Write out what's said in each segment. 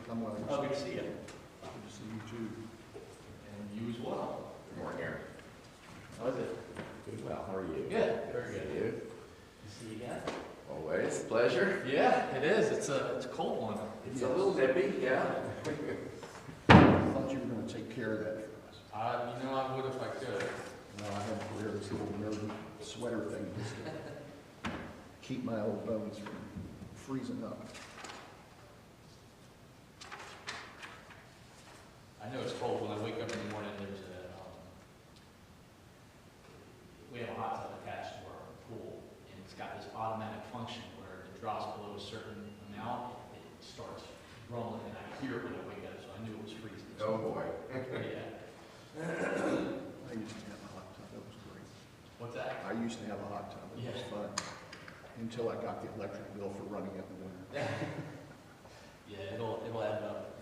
I'm well. Oh, good to see you. Good to see you too. And you as well. Good morning, Aaron. How is it? Good, well, how are you? Good, very To good. see you. Good to see you again. Always, pleasure. Yeah, it is. It's a cold one. It's a little nippy, yeah. I thought you were gonna take care of that for us. You know, I would if I could. No, I had to wear this little nerdy sweater thing just to keep my old bones from freezing up. I know it's cold when I wake up in the morning. We have a hot tub attached to our pool, and it's got this automatic function where it drops below a certain amount, it starts rumbling, and I hear it when I wake up, so I knew it was freezing. Oh, boy. Yeah. I used to have a hot tub, that was great. What's that? I used to have a hot tub, it was Yeah. fun. Until I got the electric bill for running it in the winter. Yeah, it'll add up.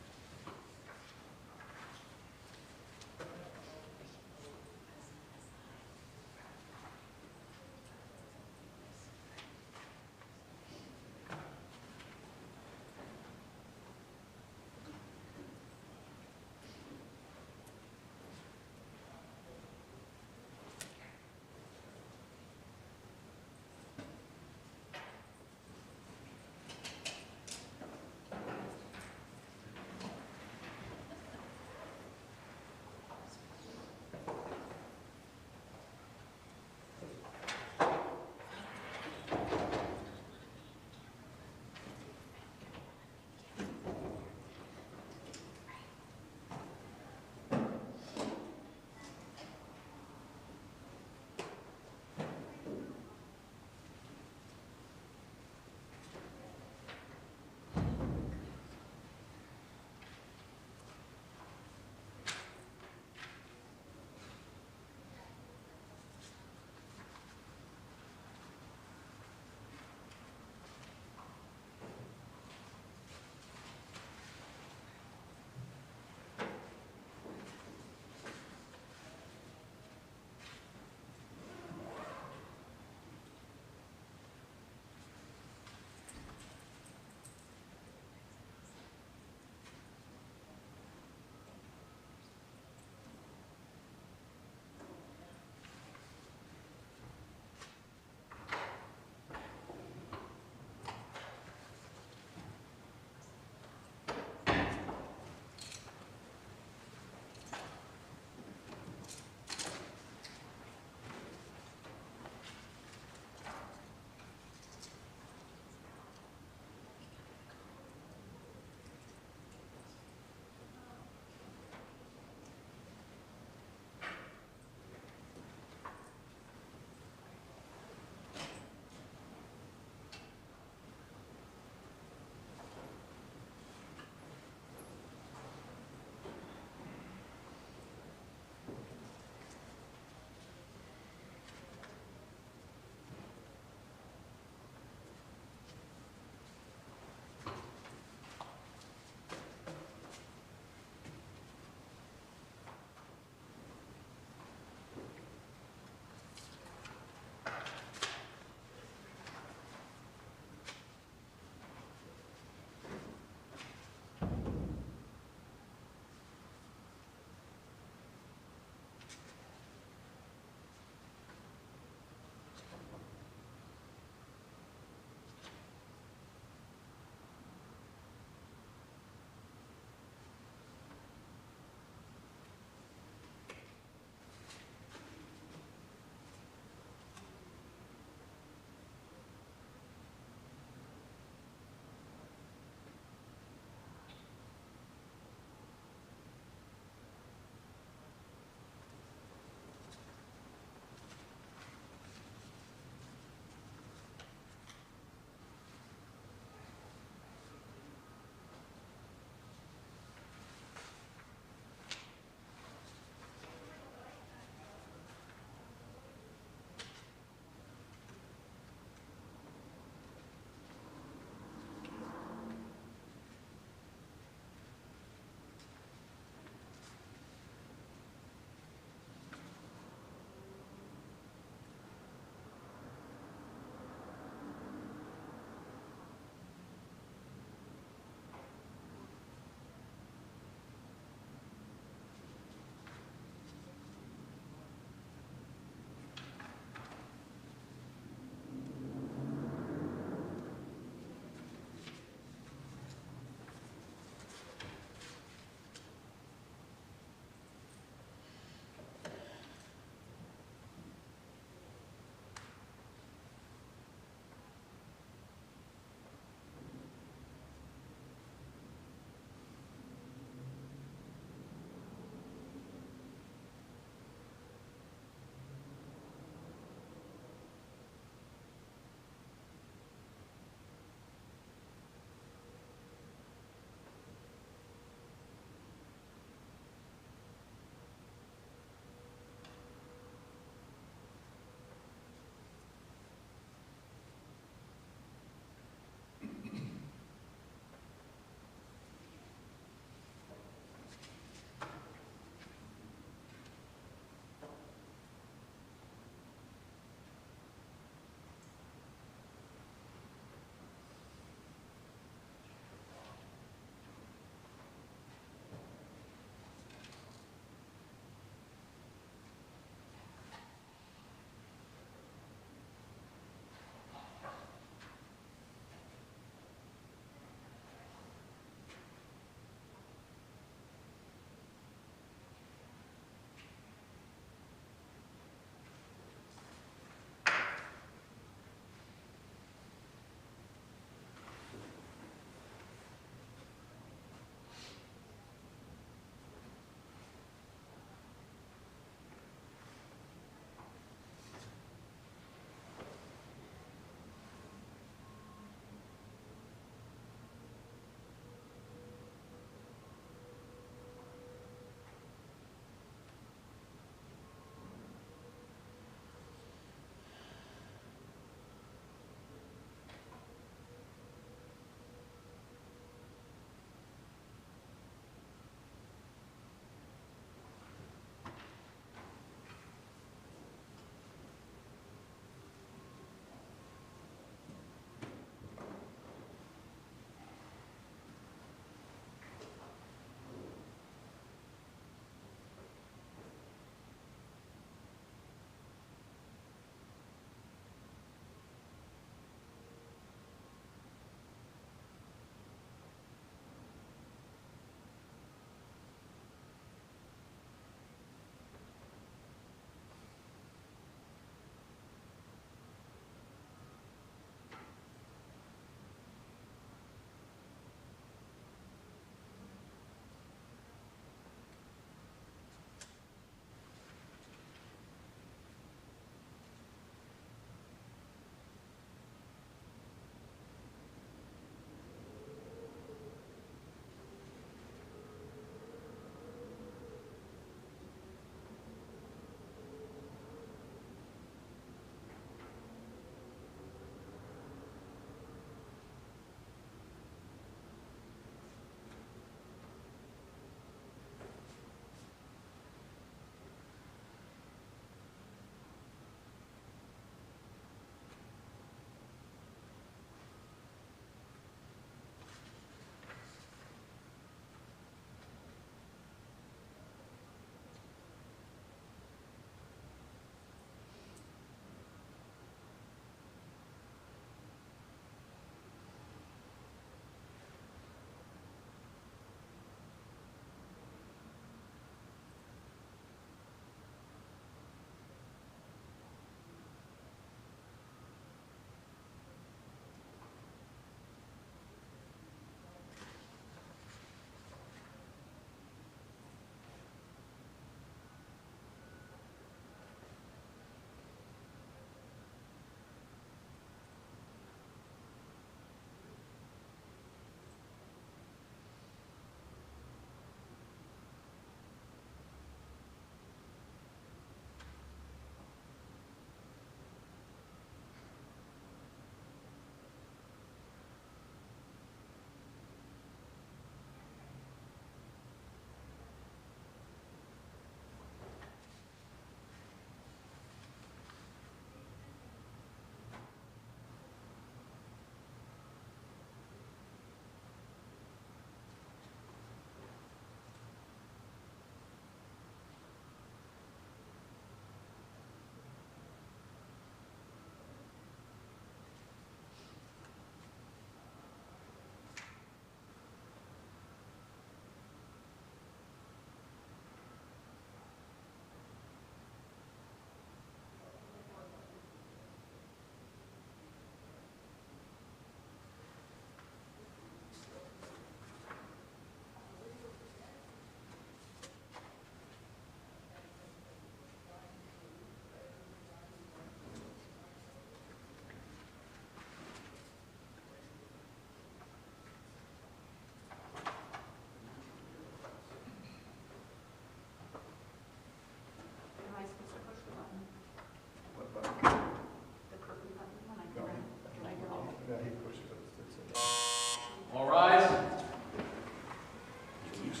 The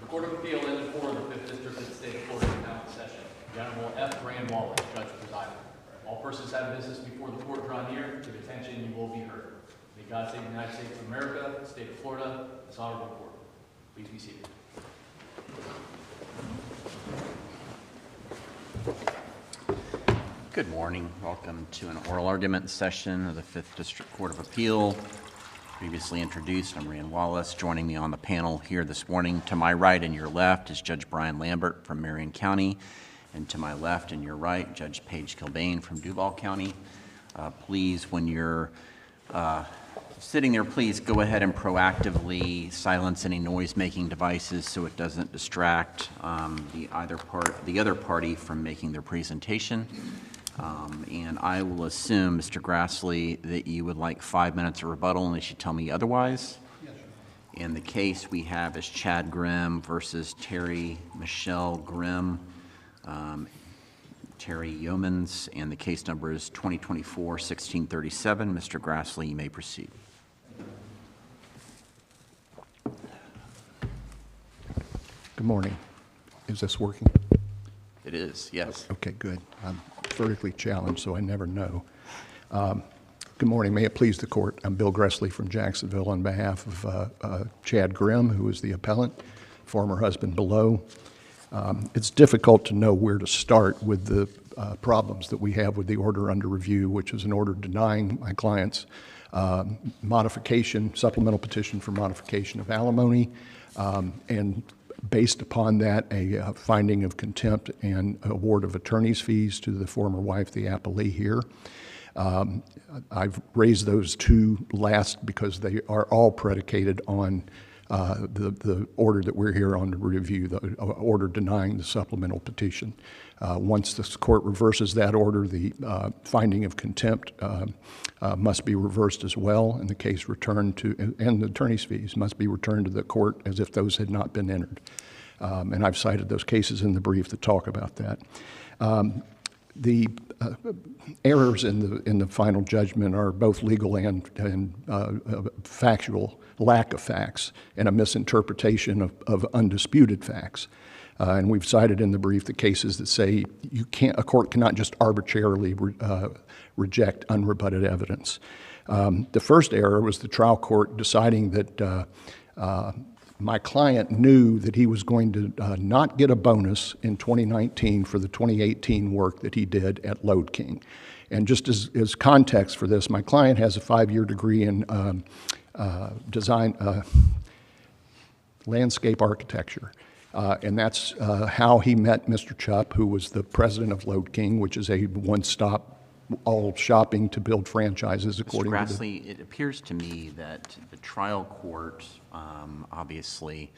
Court of Appeal in and for the Fifth District of the State of Florida is now in session. The Honorable F. Rand Wallace, Judge presiding. All persons having business before the court draw near, give attention, you will be heard. May God save the United States of America, the State of Florida, this honorable court. Please be seated. Good morning. Welcome to an oral argument session of the Fifth District Court of Appeal. Previously introduced, I'm Rand Wallace. Joining me on the panel here this morning, to my right and your left, is Judge Brian Lambert from Marion County, and to my left and your right, Judge Paige Kilbane from Duval County. Please, when you're sitting there, please go ahead and proactively silence any noise-making devices so it doesn't distract the other party from making their presentation. And I will assume, Mr. Grassley, that you would like 5 minutes of rebuttal unless you tell me otherwise. Yes, sir. And the case we have is Chad Grimm versus Terry Michelle Grimm, Terry Yeomans, and the case number is 2024-1637. Mr. Grassley, you may proceed. Good morning. Is this working? It is, yes. Okay, good. I'm vertically challenged, so I never know. Good morning. May it please the court. I'm Bill Grassley from Jacksonville on behalf of Chad Grimm, who is the appellant, former husband below. It's difficult to know where to start with the problems that we have with the order under review, which is an order denying my client's supplemental petition for modification of alimony, and based upon that, a finding of contempt and award of attorney's fees to the former wife, the appellee here. I've raised those two last because they are all predicated on the order that we're here on to review, the order denying the supplemental petition. Once this court reverses that order, the finding of contempt must be reversed as well, and the case returned to, and the attorney's fees must be returned to the court as if those had not been entered. And I've cited those cases in the brief that talk about that. The errors in the final judgment are both legal and factual, lack of facts, and a misinterpretation of undisputed facts. And we've cited in the brief the cases that say a court cannot just arbitrarily reject unrebutted evidence. The first error was the trial court deciding that my client knew that he was going to not get a bonus in 2019 for the 2018 work that he did at Lode King. And just as context for this, my client has a 5-year degree in landscape architecture. And that's how he met Mr. Chupp, who was the president of Lode King, which is a one-stop all shopping to build franchises according to Mr. Grassley, it appears to me that the trial court, obviously,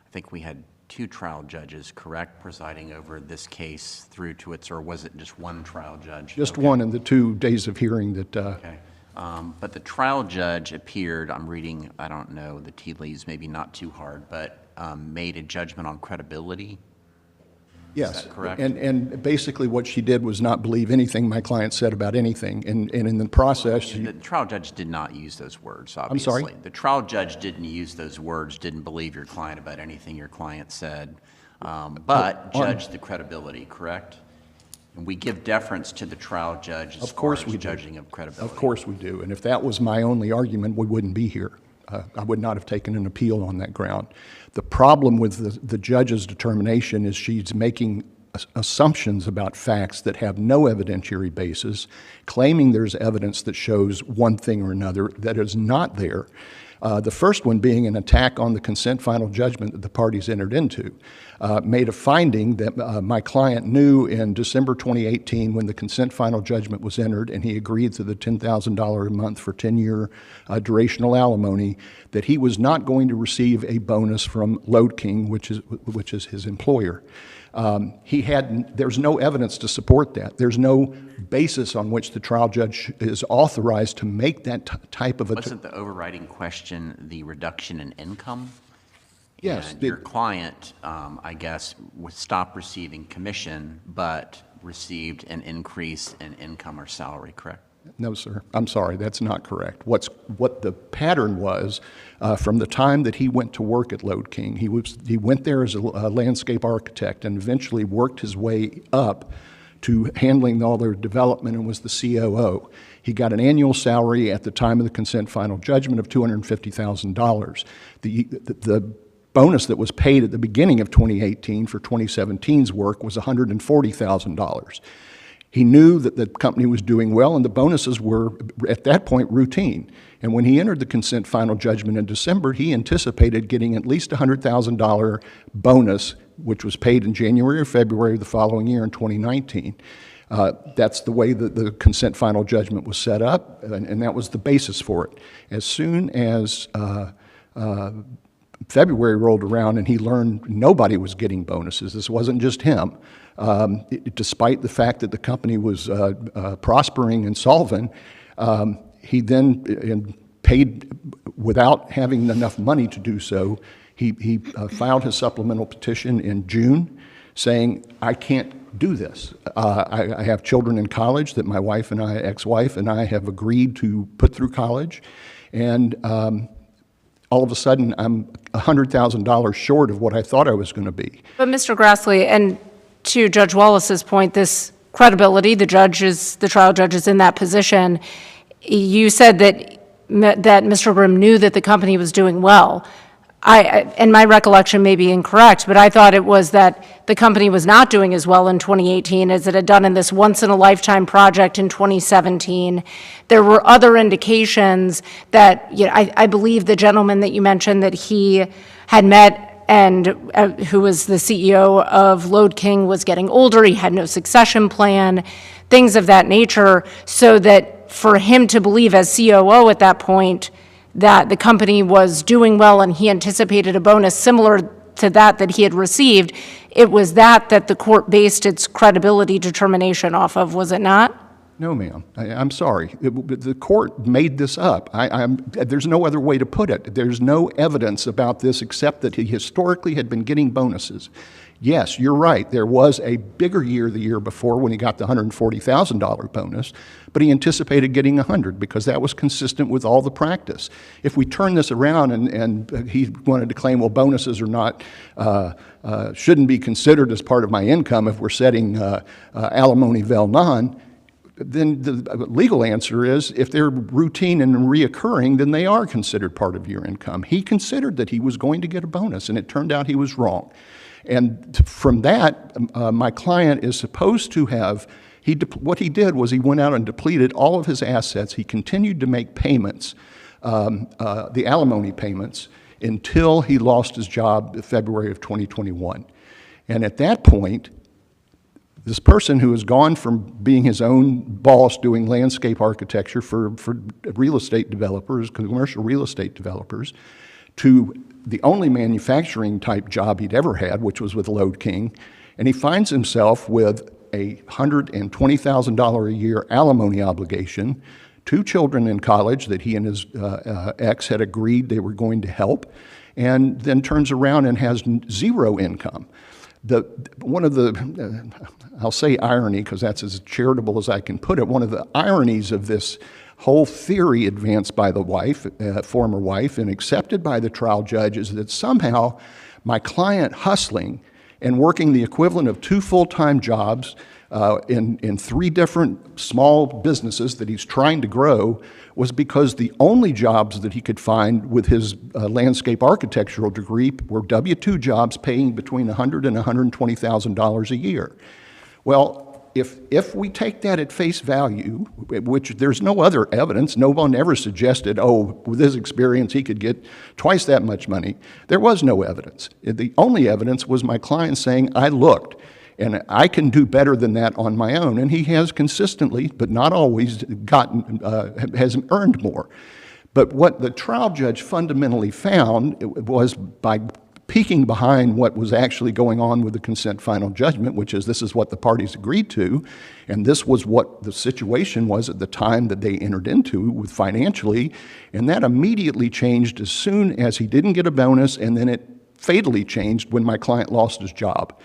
I think we had 2 trial judges, correct, presiding over this case through to its, or was it just one trial judge? Just one in the 2 days of hearing that... Okay. But the trial judge appeared, I'm reading, I don't know, the tea leaves, maybe not too hard, but made a judgment on credibility. Yes. Is that correct? And basically what she did was not believe anything my client said about anything. And in the process... The trial judge did not use those words, obviously. I'm sorry? The trial judge didn't use those words, didn't believe your client about anything your client said, but judged the credibility, correct? And we give deference to the trial judge as far as judging of credibility. Of course we do. And if that was my only argument, we wouldn't be here. I would not have taken an appeal on that ground. The problem with the judge's determination is she's making assumptions about facts that have no evidentiary basis, claiming there's evidence that shows one thing or another that is not there. The first one being an attack on the consent final judgment that the parties entered into, made a finding that my client knew in December 2018 when the consent final judgment was entered and he agreed to the $10,000 a month for 10-year durational alimony, that he was not going to receive a bonus from Lode King, which is his employer. There's no evidence to support that. There's no basis on which the trial judge is authorized to make that type of a... Wasn't the overriding question the reduction in income? Yes. And your client, I guess, would stop receiving commission, but received an increase in income or salary, correct? No, sir. I'm sorry, that's not correct. What the pattern was, from the time that he went to work at Lode King, he went there as a landscape architect and eventually worked his way up to handling all their development and was the COO. He got an annual salary at the time of the consent final judgment of $250,000. The bonus that was paid at the beginning of 2018 for 2017's work was $140,000. He knew that the company was doing well, and the bonuses were, at that point, routine. And when he entered the consent final judgment in December, he anticipated getting at least $100,000 bonus, which was paid in January or February of the following year in 2019. That's the way that the consent final judgment was set up, and that was the basis for it. As soon as February rolled around and he learned nobody was getting bonuses, this wasn't just him, despite the fact that the company was prospering and solvent, he then paid without having enough money to do so. He filed his supplemental petition in June saying, I can't do this. I have children in college that my wife and I, ex-wife and I, have agreed to put through college, and all of a sudden I'm $100,000 short of what I thought I was going to be. But Mr. Grassley, and to Judge Wallace's point, this credibility, the trial judge is in that position. You said that Mr. Grimm knew that the company was doing well. And my recollection may be incorrect, but I thought it was that the company was not doing as well in 2018 as it had done in this once-in-a-lifetime project in 2017. There were other indications that, I believe the gentleman that you mentioned that he had met and who was the CEO of Lode King was getting older, he had no succession plan, things of that nature, so that for him to believe as COO at that point that the company was doing well and he anticipated a bonus similar to that he had received, it was that the court based its credibility determination off of, was it not? No, ma'am. I'm sorry. The court made this up. There's no other way to put it. There's no evidence about this except that he historically had been getting bonuses. Yes, you're right. There was a bigger year the year before when he got the $140,000 bonus, but he anticipated getting $100,000 because that was consistent with all the practice. If we turn this around and he wanted to claim, well, bonuses are not, shouldn't be considered as part of my income if we're setting alimony vel non, then the legal answer is if they're routine and reoccurring, then they are considered part of your income. He considered that he was going to get a bonus, and it turned out he was wrong. And from that, my client is supposed to have, what he did was he went out and depleted all of his assets. He continued to make payments, the alimony payments, until he lost his job in February of 2021. And at that point, this person who has gone from being his own boss doing landscape architecture for real estate developers, commercial real estate developers, to the only manufacturing type job he'd ever had, which was with Lode King, and he finds himself with a $120,000 a year alimony obligation, 2 children in college that he and his ex had agreed they were going to help, and then turns around and has 0 income. One of the, I'll say irony because that's as charitable as I can put it, one of the ironies of this whole theory advanced by the wife, former wife, and accepted by the trial judge is that somehow my client hustling and working the equivalent of 2 full-time jobs in 3 different small businesses that he's trying to grow was because the only jobs that he could find with his landscape architectural degree were W-2 jobs paying between $100,000 and $120,000 a year. Well, if we take that at face value, which there's no other evidence, no one ever suggested, oh, with his experience he could get twice that much money. There was no evidence. The only evidence was my client saying, I looked, and I can do better than that on my own. And he has consistently, but not always, has earned more. But what the trial judge fundamentally found was by peeking behind what was actually going on with the consent final judgment, which is this is what the parties agreed to, and this was what the situation was at the time that they entered into with financially, and that immediately changed as soon as he didn't get a bonus, and then it fatally changed when my client lost his job.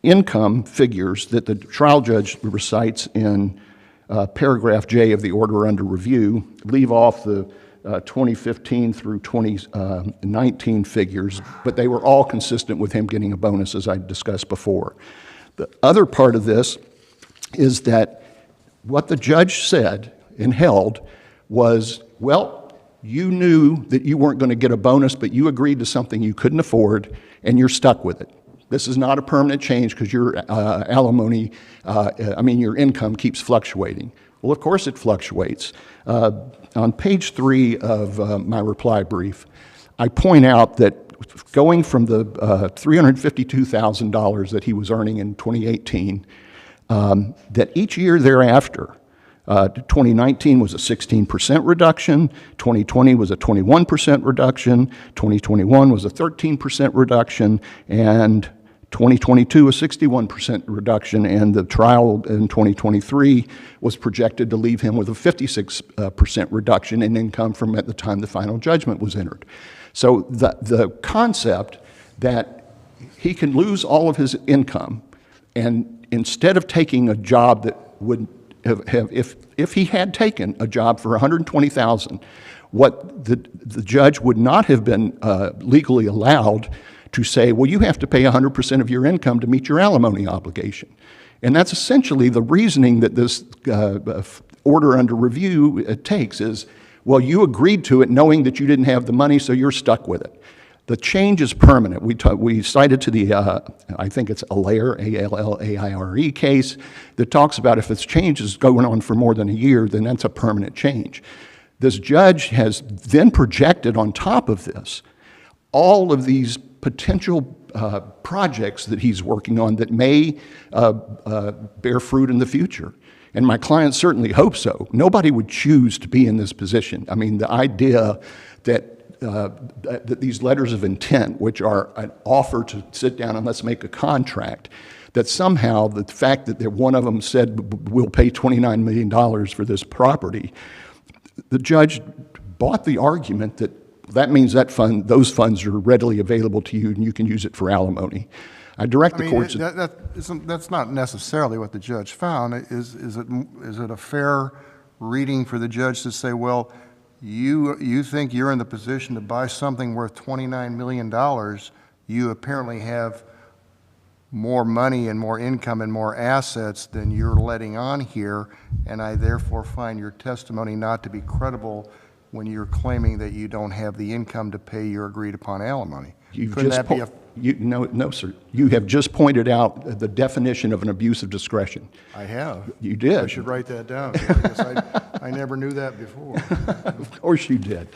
income figures that the trial judge recites in paragraph J of the order under review leave off the 2015 through 2019 figures, but they were all consistent with him getting a bonus, as I discussed before. The other part of this is that what the judge said and held was, well, you knew that you weren't going to get a bonus, but you agreed to something you couldn't afford, and you're stuck with it. This is not a permanent change because your alimony, your income keeps fluctuating. Well, of course it fluctuates. On page 3 of my reply brief, I point out that going from the $352,000 that he was earning in 2018, that each year thereafter, 2019 was a 16% reduction, 2020 was a 21% reduction, 2021 was a 13% reduction, and 2022 a 61% reduction, and the trial in 2023 was projected to leave him with a 56% reduction in income from at the time the final judgment was entered. So the concept that he can lose all of his income, and instead of taking a job that would have if he had taken a job for $120,000, what the judge would not have been legally allowed to say, well, you have to pay 100% of your income to meet your alimony obligation. And that's essentially the reasoning that this order under review takes is, well, you agreed to it knowing that you didn't have the money, so you're stuck with it. The change is permanent. We cited to the, I think it's Allaire, A-L-L-A-I-R-E case, that talks about if this change is going on for more than a year, then that's a permanent change. This judge has then projected on top of this all of these potential projects that he's working on that may bear fruit in the future. And my clients certainly hope so. Nobody would choose to be in this position. I mean, the idea that that these letters of intent, which are an offer to sit down and let's make a contract, that somehow the fact that one of them said we'll pay $29 million for this property, the judge bought the argument that means those funds are readily available to you and you can use it for alimony. I direct the courts. That's not necessarily what the judge found. Is it a fair reading for the judge to say, well, you think you're in the position to buy something worth $29 million, you apparently have more money and more income and more assets than you're letting on here, and I therefore find your testimony not to be credible when you're claiming that you don't have the income to pay your agreed upon alimony. No, sir. You have just pointed out the definition of an abuse of discretion. I have. You did. I should write that down. I guess I never knew that before. Of course you did.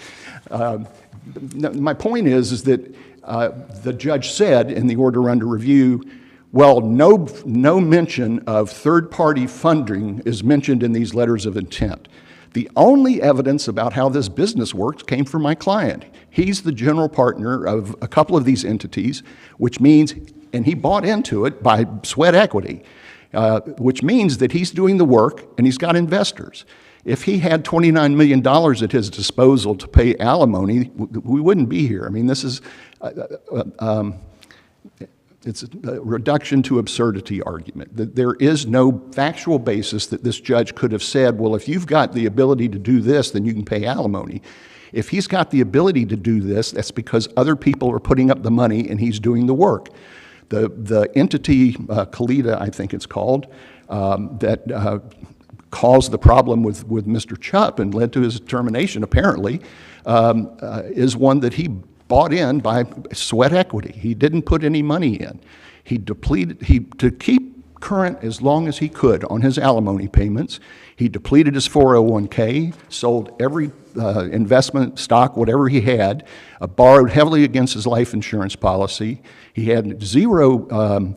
My point is that the judge said in the order under review, well, no mention of third-party funding is mentioned in these letters of intent. The only evidence about how this business works came from my client. He's the general partner of a couple of these entities, which means, and he bought into it by sweat equity, which means that he's doing the work and he's got investors. If he had $29 million at his disposal to pay alimony, we wouldn't be here. I mean, this is, it's a reduction to absurdity argument. There is no factual basis that this judge could have said, well, if you've got the ability to do this, then you can pay alimony. If he's got the ability to do this, that's because other people are putting up the money and he's doing the work. The entity, Kalita, I think it's called, that caused the problem with Mr. Chupp and led to his termination, apparently, is one that he bought in by sweat equity. He didn't put any money in. To keep current as long as he could on his alimony payments, he depleted his 401k, sold every investment stock, whatever he had, borrowed heavily against his life insurance policy. He had zero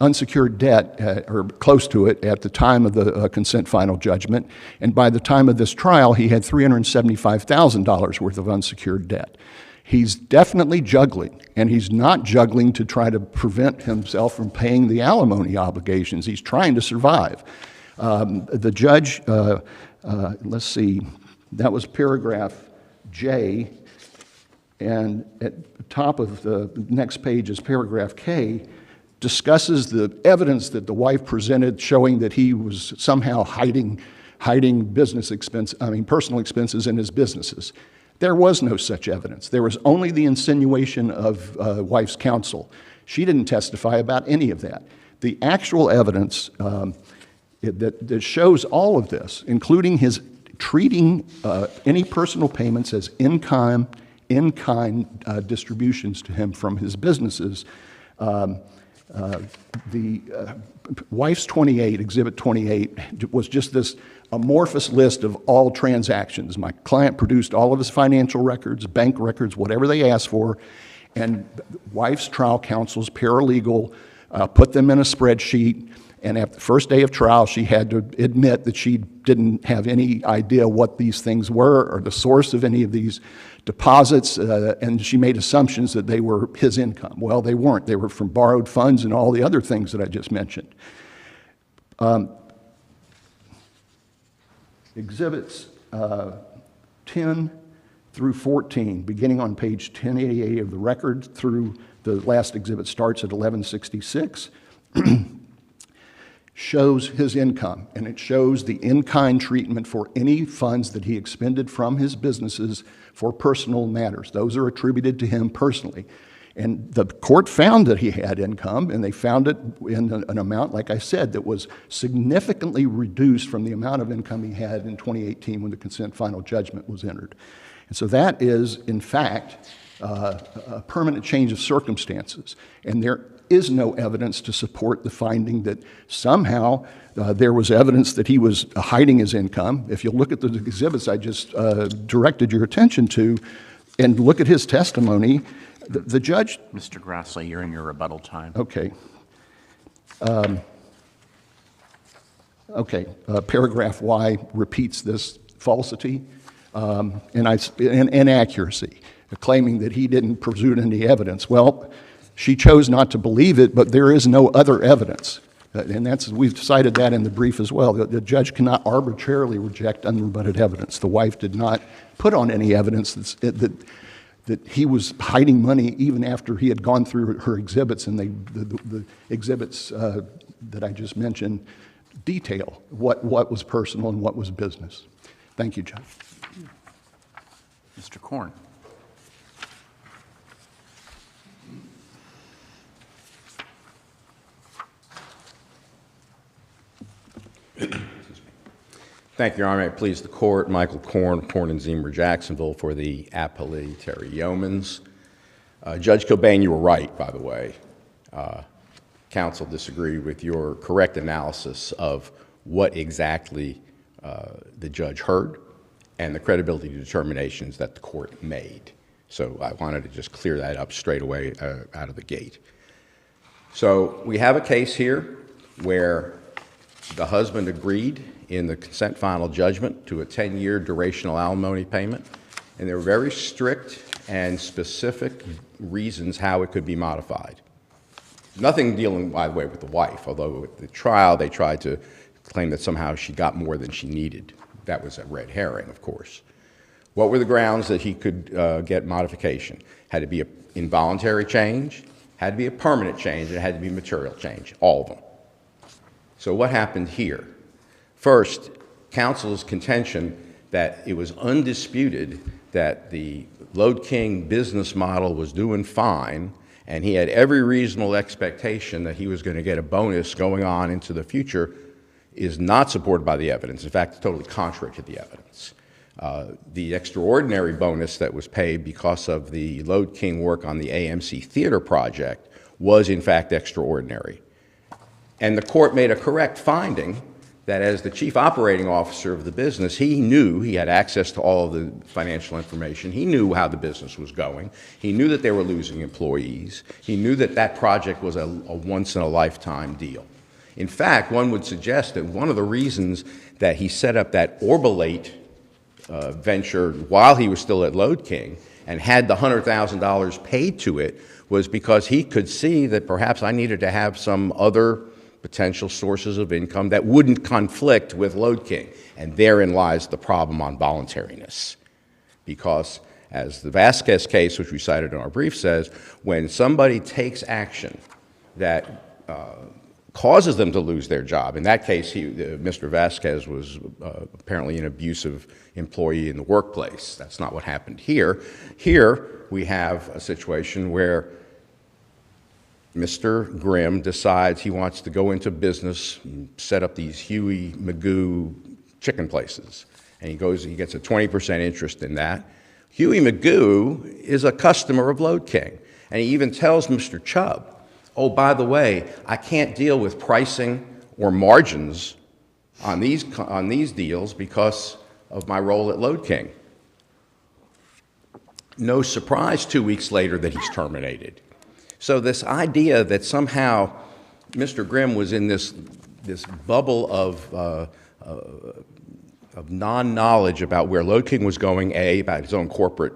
unsecured debt, or close to it, at the time of the consent final judgment. And by the time of this trial, he had $375,000 worth of unsecured debt. He's definitely juggling, and he's not juggling to try to prevent himself from paying the alimony obligations. He's trying to survive. The judge, let's see, that was paragraph J, and at the top of the next page is paragraph K. discusses the evidence that the wife presented showing that he was somehow hiding personal expenses in his businesses. There was no such evidence. There was only the insinuation of wife's counsel. She didn't testify about any of that. The actual evidence that shows all of this, including his treating any personal payments as in-kind distributions to him from his businesses, the wife's 28, Exhibit 28, was just this amorphous list of all transactions. My client produced all of his financial records, bank records, whatever they asked for, and wife's trial counsel's paralegal put them in a spreadsheet, and at the first day of trial, she had to admit that she didn't have any idea what these things were or the source of any of these deposits, and she made assumptions that they were his income. Well, they weren't. They were from borrowed funds and all the other things that I just mentioned. Exhibits 10 through 14, beginning on page 1088 of the record through the last exhibit starts at 1166, shows his income, and it shows the in-kind treatment for any funds that he expended from his businesses for personal matters. Those are attributed to him personally. And the court found that he had income, and they found it in an amount, like I said, that was significantly reduced from the amount of income he had in 2018 when the consent final judgment was entered. And so that is, in fact, a permanent change of circumstances. And there is no evidence to support the finding that somehow there was evidence that he was hiding his income. If you look at the exhibits I just directed your attention to and look at his testimony, the judge... Mr. Grassley, you're in your rebuttal time. Okay. Paragraph Y repeats this falsity and inaccuracy, claiming that he didn't present any evidence. Well, she chose not to believe it, but there is no other evidence. And we've cited that in the brief as well. The judge cannot arbitrarily reject unrebutted evidence. The wife did not put on any evidence that he was hiding money even after he had gone through her exhibits, and the exhibits that I just mentioned detail what was personal and what was business. Thank you, Judge. Mr. Korn. Thank you, Your Honor. May it please the Court. Michael Korn, Korn and Ziemer, Jacksonville, for the appellee, Terry Yeomans. Judge Cobain, you were right, by the way. Counsel disagreed with your correct analysis of what exactly the judge heard and the credibility determinations that the court made. So I wanted to just clear that up straight away out of the gate. So we have a case here where the husband agreed in the consent final judgment to a 10-year durational alimony payment, and there were very strict and specific reasons how it could be modified. Nothing dealing, by the way, with the wife, although at the trial they tried to claim that somehow she got more than she needed. That was a red herring, of course. What were the grounds that he could get modification? Had to be an involuntary change, had to be a permanent change, and it had to be material change, all of them. So what happened here? First, counsel's contention that it was undisputed that the Lode King business model was doing fine, and he had every reasonable expectation that he was going to get a bonus going on into the future, is not supported by the evidence. In fact, it's totally contrary to the evidence. The extraordinary bonus that was paid because of the Lode King work on the AMC Theater project was, in fact, extraordinary. And the court made a correct finding that as the chief operating officer of the business, he knew he had access to all of the financial information. He knew how the business was going. He knew that they were losing employees. He knew that that project was a once-in-a-lifetime deal. In fact, one would suggest that one of the reasons that he set up that Orbalate venture while he was still at Lode King and had the $100,000 paid to it was because he could see that perhaps I needed to have some other potential sources of income that wouldn't conflict with Lode King. And therein lies the problem on voluntariness. Because as the Vasquez case, which we cited in our brief, says, when somebody takes action that causes them to lose their job. In that case, Mr. Vasquez was apparently an abusive employee in the workplace. That's not what happened here. Here, we have a situation where Mr. Grimm decides he wants to go into business and set up these Huey Magoo chicken places. And he gets a 20% interest in that. Huey Magoo is a customer of Load King. And he even tells Mr. Chubb, oh, by the way, I can't deal with pricing or margins on these deals because of my role at Load King. No surprise 2 weeks later that he's terminated. So this idea that somehow Mr. Grimm was in this bubble of non-knowledge about where Load King was going, A, about his own corporate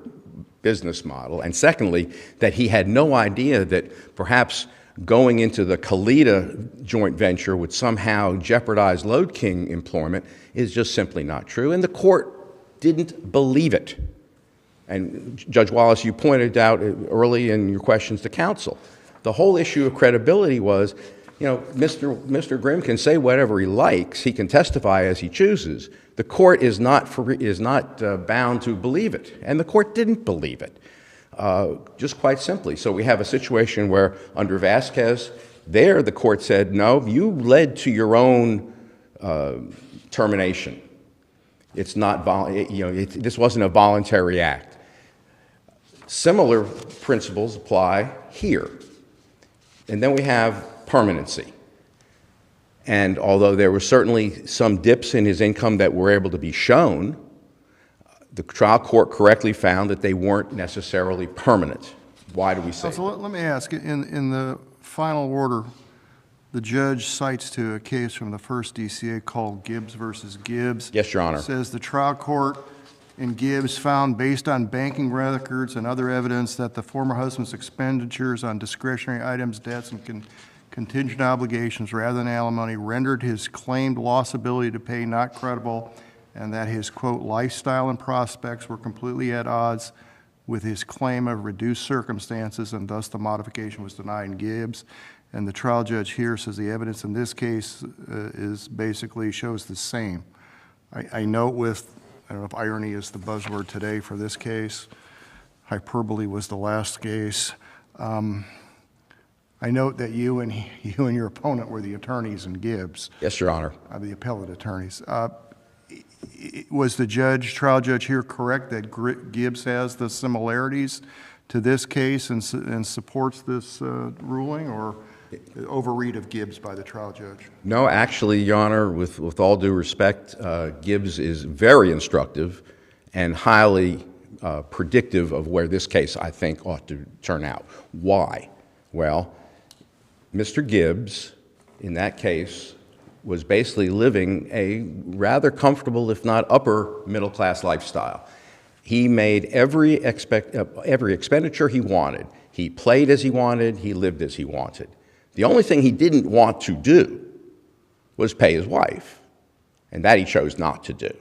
business model, and secondly, that he had no idea that perhaps going into the Kalita joint venture would somehow jeopardize Load King employment is just simply not true, and the court didn't believe it. And Judge Wallace, you pointed out early in your questions to counsel, the whole issue of credibility was, you know, Mr. Grimm can say whatever he likes, he can testify as he chooses. The court is not bound to believe it, and the court didn't believe it, just quite simply. So we have a situation where under Vasquez, there the court said, no, you led to your own termination. It's not, this wasn't a voluntary act. Similar principles apply here. And then we have permanency. And although there were certainly some dips in his income that were able to be shown, the trial court correctly found that they weren't necessarily permanent. Why do we say that? So let me ask, in the final order, the judge cites to a case from the first DCA called Gibbs versus Gibbs. Yes, Your Honor. It says the trial court in Gibbs found, based on banking records and other evidence, that the former husband's expenditures on discretionary items, debts, and contingent obligations rather than alimony rendered his claimed loss ability to pay not credible, and that his, quote, lifestyle and prospects were completely at odds with his claim of reduced circumstances, and thus the modification was denied in Gibbs. And the trial judge here says the evidence in this case is basically shows the same. I note with, I don't know if irony is the buzzword today for this case, hyperbole was the last case. I note that you and your opponent were the attorneys in Gibbs. Yes, Your Honor. The appellate attorneys. Was the trial judge here correct that Gibbs has the similarities to this case and supports this ruling, or overread of Gibbs by the trial judge? No, actually, Your Honor, with all due respect, Gibbs is very instructive and highly predictive of where this case, I think, ought to turn out. Why? Well, Mr. Gibbs, in that case, was basically living a rather comfortable, if not upper middle-class lifestyle. He made every expenditure he wanted. He played as he wanted. He lived as he wanted. The only thing he didn't want to do was pay his wife, and that he chose not to do.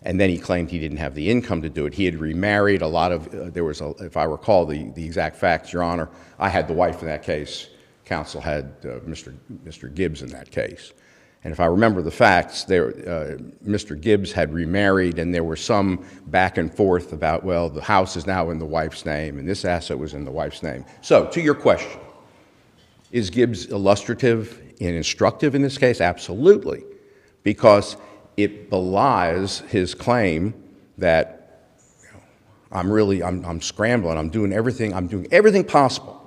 And then he claimed he didn't have the income to do it. He had remarried a lot of, if I recall the exact facts, Your Honor, I had the wife in that case. Counsel had Mr. Gibbs in that case. And if I remember the facts, Mr. Gibbs had remarried, and there were some back and forth about, well, the house is now in the wife's name, and this asset was in the wife's name. So, to your question, is Gibbs illustrative and instructive in this case? Absolutely, because it belies his claim that I'm scrambling, I'm doing everything possible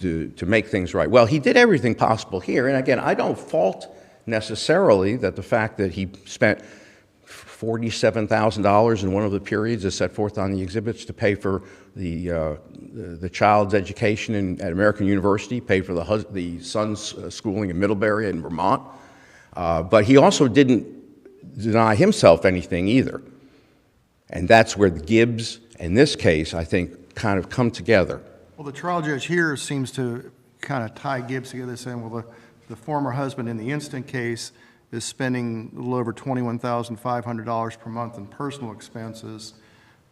to make things right. Well, he did everything possible here, and again, I don't fault necessarily that the fact that he spent $47,000 in one of the periods as set forth on the exhibits to pay for the child's education at American University, paid for the son's schooling in Middlebury in Vermont. But he also didn't deny himself anything either. And that's where the Gibbs, in this case, I think, kind of come together. Well, the trial judge here seems to kind of tie Gibbs together, saying, well, the former husband in the instant case is spending a little over $21,500 per month in personal expenses,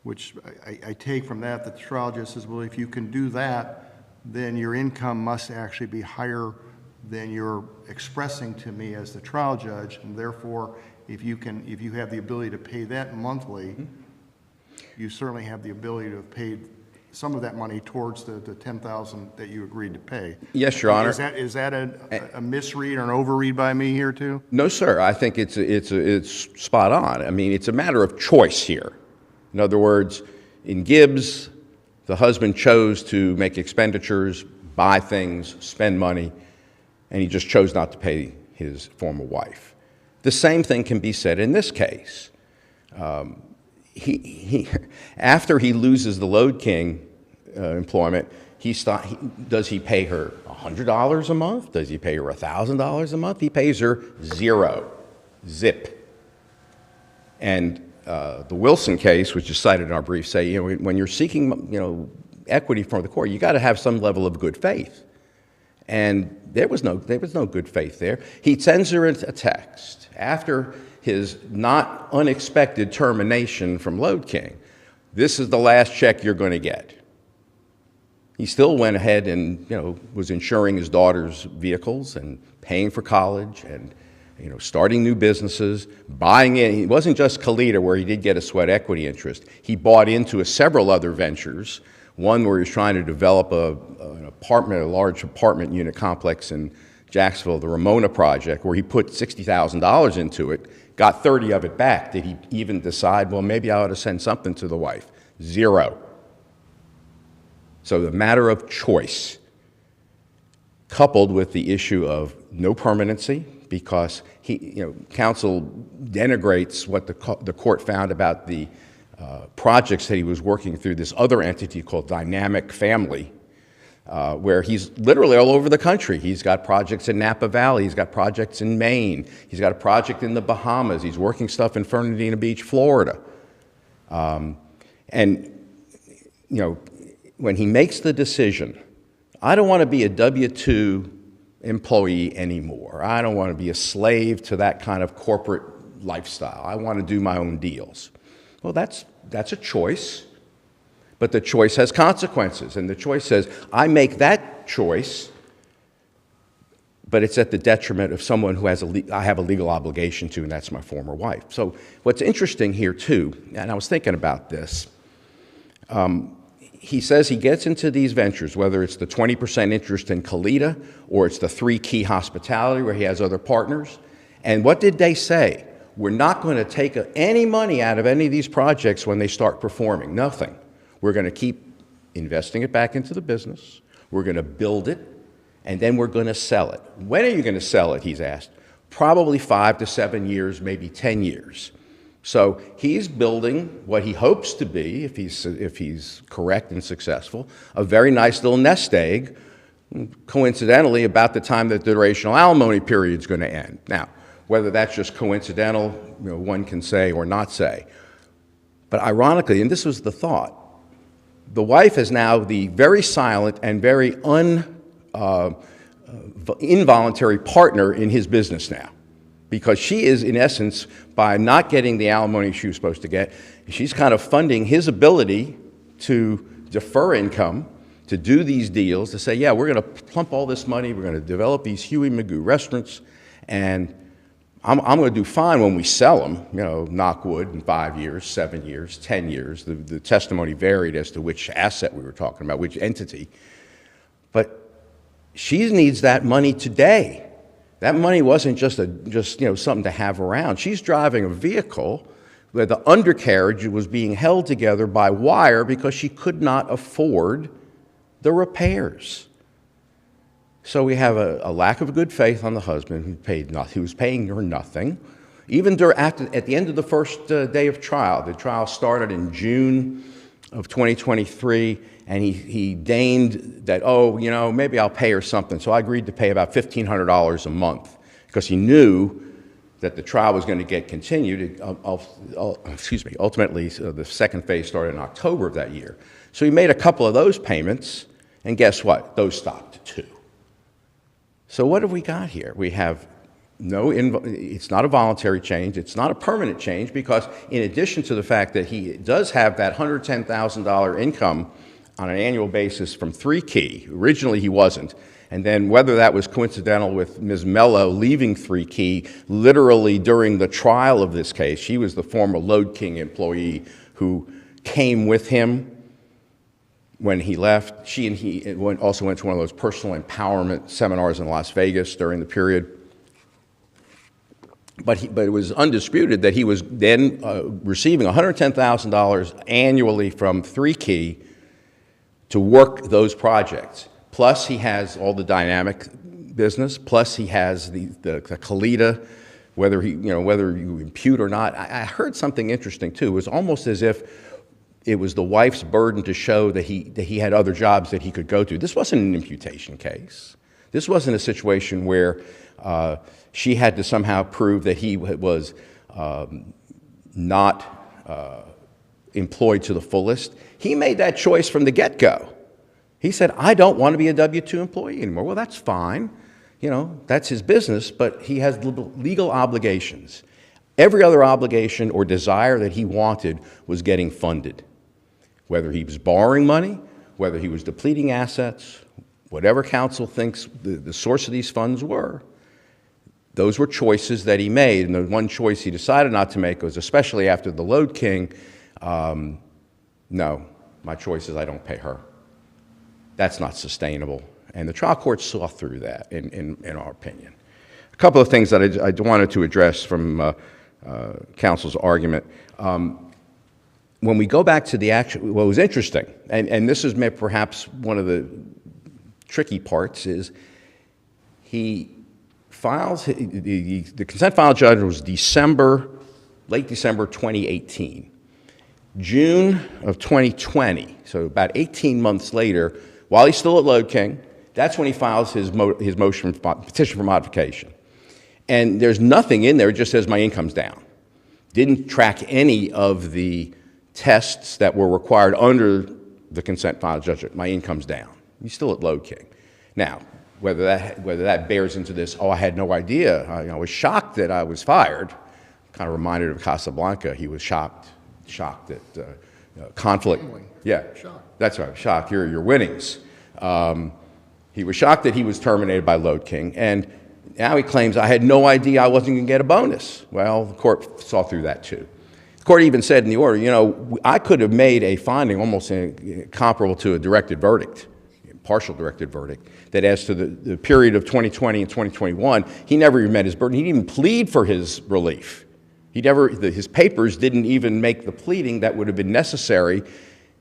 which I take from that the trial judge says, well, if you can do that, then your income must actually be higher then you're expressing to me as the trial judge, and therefore, if you have the ability to pay that monthly, you certainly have the ability to have paid some of that money towards the $10,000 that you agreed to pay. Yes, Your Honor. Is that a misread or an overread by me here too? No, sir. I think it's spot on. I mean, it's a matter of choice here. In other words, in Gibbs, the husband chose to make expenditures, buy things, spend money, and he just chose not to pay his former wife. The same thing can be said in this case. After he loses the Lode King employment, does he pay her $100 a month? Does he pay her $1,000 a month? He pays her zero, zip. And the Wilson case, which is cited in our brief, say, when you're seeking, equity from the court, you got to have some level of good faith. And there was no good faith there. He sends her a text after his not unexpected termination from Lode King. This is the last check you're going to get. He still went ahead and, was insuring his daughter's vehicles and paying for college and, starting new businesses, buying in. It wasn't just Kalita where he did get a sweat equity interest. He bought into several other ventures, one where he was trying to develop a large apartment unit complex in Jacksonville, the Ramona Project, where he put $60,000 into it, got 30 of it back. Did he even decide, well, maybe I ought to send something to the wife? Zero. So the matter of choice, coupled with the issue of no permanency, because counsel denigrates what the court found about the projects that he was working through this other entity called Dynamic Family, where he's literally all over the country. He's got projects in Napa Valley. He's got projects in Maine. He's got a project in the Bahamas. He's working stuff in Fernandina Beach, Florida. When he makes the decision, I don't want to be a W-2 employee anymore. I don't want to be a slave to that kind of corporate lifestyle. I want to do my own deals. Well, that's a choice. But the choice has consequences, and the choice says, I make that choice, but it's at the detriment of someone who I have a legal obligation to, and that's my former wife. So what's interesting here, too, and I was thinking about this, he says he gets into these ventures, whether it's the 20% interest in Kalita or it's the 3 Key Hospitality where he has other partners, and what did they say? We're not going to take any money out of any of these projects when they start performing, nothing. We're going to keep investing it back into the business. We're going to build it, and then we're going to sell it. When are you going to sell it, he's asked. Probably 5 to 7 years, maybe 10 years. So he's building what he hopes to be, if he's correct and successful, a very nice little nest egg, coincidentally, about the time that the durational alimony period is going to end. Now, whether that's just coincidental, one can say or not say. But ironically, and this was the thought, the wife is now the very silent and very involuntary partner in his business now, because she is, in essence, by not getting the alimony she was supposed to get, she's kind of funding his ability to defer income, to do these deals, to say, yeah, we're going to plump all this money, we're going to develop these Huey Magoo restaurants, and I'm going to do fine when we sell them, knock wood, in 5 years, 7 years, 10 years. The testimony varied as to which asset we were talking about, which entity. But she needs that money today. That money wasn't just something to have around. She's driving a vehicle where the undercarriage was being held together by wire because she could not afford the repairs. So we have a lack of good faith on the husband who was paying her nothing. Even at the end of the first day of trial, the trial started in June of 2023, and he deigned that, maybe I'll pay her something. So I agreed to pay about $1,500 a month because he knew that the trial was going to get continued. Ultimately, the second phase started in October of that year. So he made a couple of those payments, and guess what? Those stopped too. So what have we got here? We have it's not a voluntary change. It's not a permanent change because in addition to the fact that he does have that $110,000 income on an annual basis from 3 Key. Originally, he wasn't. And then whether that was coincidental with Ms. Mello leaving 3 Key literally during the trial of this case, she was the former Lode King employee who came with him when he left. She and he also went to one of those personal empowerment seminars in Las Vegas during the period. But it was undisputed that he was then receiving $110,000 annually from 3 Key to work those projects. Plus, he has all the dynamic business. Plus, he has the Kalita, whether you impute or not. I heard something interesting too. It was almost as if it was the wife's burden to show that he had other jobs that he could go to. This wasn't an imputation case. This wasn't a situation where she had to somehow prove that he was not employed to the fullest. He made that choice from the get-go. He said, I don't want to be a W-2 employee anymore. Well, that's fine. That's his business, but he has legal obligations. Every other obligation or desire that he wanted was getting funded. Whether he was borrowing money, whether he was depleting assets, whatever counsel thinks the source of these funds were, those were choices that he made. And the one choice he decided not to make was, especially after the Lode King, no, my choice is I don't pay her. That's not sustainable. And the trial court saw through that, in our opinion. A couple of things that I wanted to address from counsel's argument. When we go back to the action, what was interesting, and this is perhaps one of the tricky parts, is he files, the consent file judge was late December 2018. June of 2020, so about 18 months later, while he's still at Lode King, that's when he files his petition for modification. And there's nothing in there, it just says my income's down. Didn't track any of the tests that were required under the consent file judgment. My income's down. He's still at Lode King. Now, whether that bears into this, I had no idea. I was shocked that I was fired. Kind of reminded of Casablanca. He was shocked at conflict. Yeah, shocked. That's right, shocked. Your winnings. He was shocked that he was terminated by Lode King, and now he claims I had no idea I wasn't going to get a bonus. Well, the court saw through that too. The court even said in the order, I could have made a finding almost comparable to a directed verdict, partial directed verdict, that as to the period of 2020 and 2021, he never even met his burden. He didn't even plead for his relief. His papers didn't even make the pleading that would have been necessary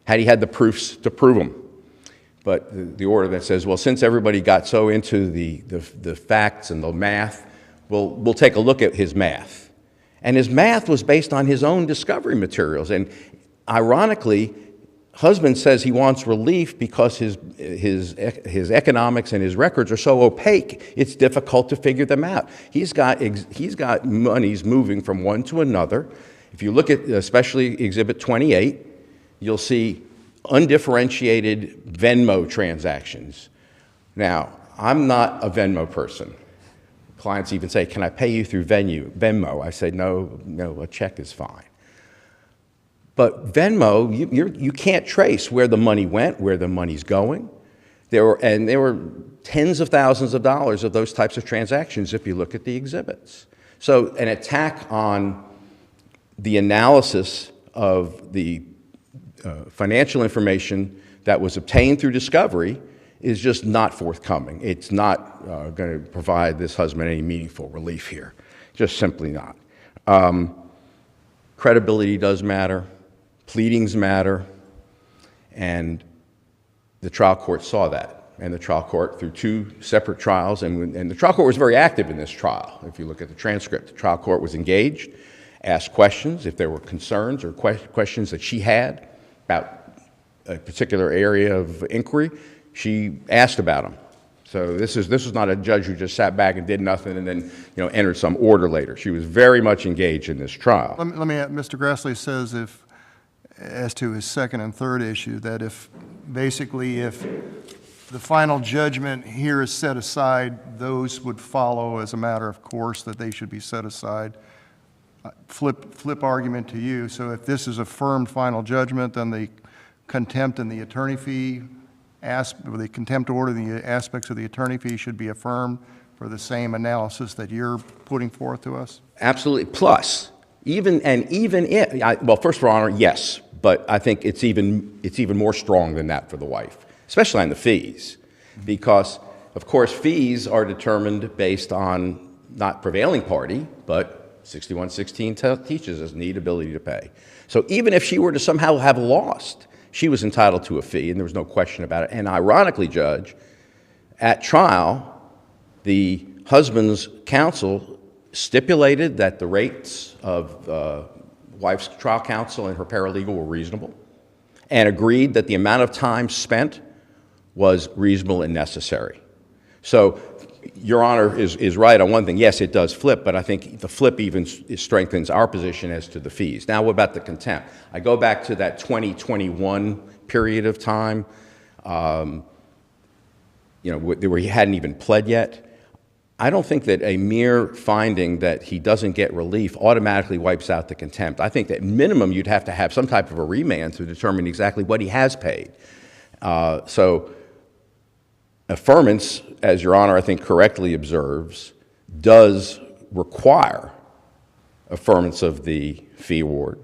had he had the proofs to prove them. But the order that says, well, since everybody got so into the facts and the math, we'll take a look at his math. And his math was based on his own discovery materials. And ironically, husband says he wants relief because his economics and his records are so opaque, it's difficult to figure them out. He's got monies moving from one to another. If you look at especially Exhibit 28, you'll see undifferentiated Venmo transactions. Now, I'm not a Venmo person. Clients even say, can I pay you through Venmo? I say, no, a check is fine. But Venmo, you can't trace where the money went, where the money's going. There were tens of thousands of dollars of those types of transactions if you look at the exhibits. So an attack on the analysis of the financial information that was obtained through discovery is just not forthcoming. It's not going to provide this husband any meaningful relief here. Just simply not. Credibility does matter. Pleadings matter. And the trial court saw that. And the trial court, through 2 separate trials, and the trial court was very active in this trial. If you look at the transcript, the trial court was engaged, asked questions if there were concerns or questions that she had about a particular area of inquiry. She asked about them. So this was not a judge who just sat back and did nothing and then entered some order later. She was very much engaged in this trial. Let me Mr. Grassley says as to his second and third issue, that if the final judgment here is set aside, those would follow as a matter of course, that they should be set aside. Flip argument to you. So if this is a firm final judgment, then the contempt and the attorney fee, the contempt order, the aspects of the attorney fee should be affirmed for the same analysis that you're putting forth to us? Absolutely. Plus, even if, well, first, Your Honor, yes, but I think it's even more strong than that for the wife, especially on the fees, because, of course, fees are determined based on not prevailing party, but 6116 teaches us need ability to pay. So even if she were to somehow have lost, she was entitled to a fee, and there was no question about it. And ironically, Judge, at trial, the husband's counsel stipulated that the rates of wife's trial counsel and her paralegal were reasonable, and agreed that the amount of time spent was reasonable and necessary. So Your Honor is right on one thing. Yes, it does flip, but I think the flip even strengthens our position as to the fees. Now, what about the contempt? I go back to that 2021 period of time, where he hadn't even pled yet. I don't think that a mere finding that he doesn't get relief automatically wipes out the contempt. I think that minimum you'd have to have some type of a remand to determine exactly what he has paid. So affirmance, as Your Honor I think correctly observes, does require affirmance of the fee award,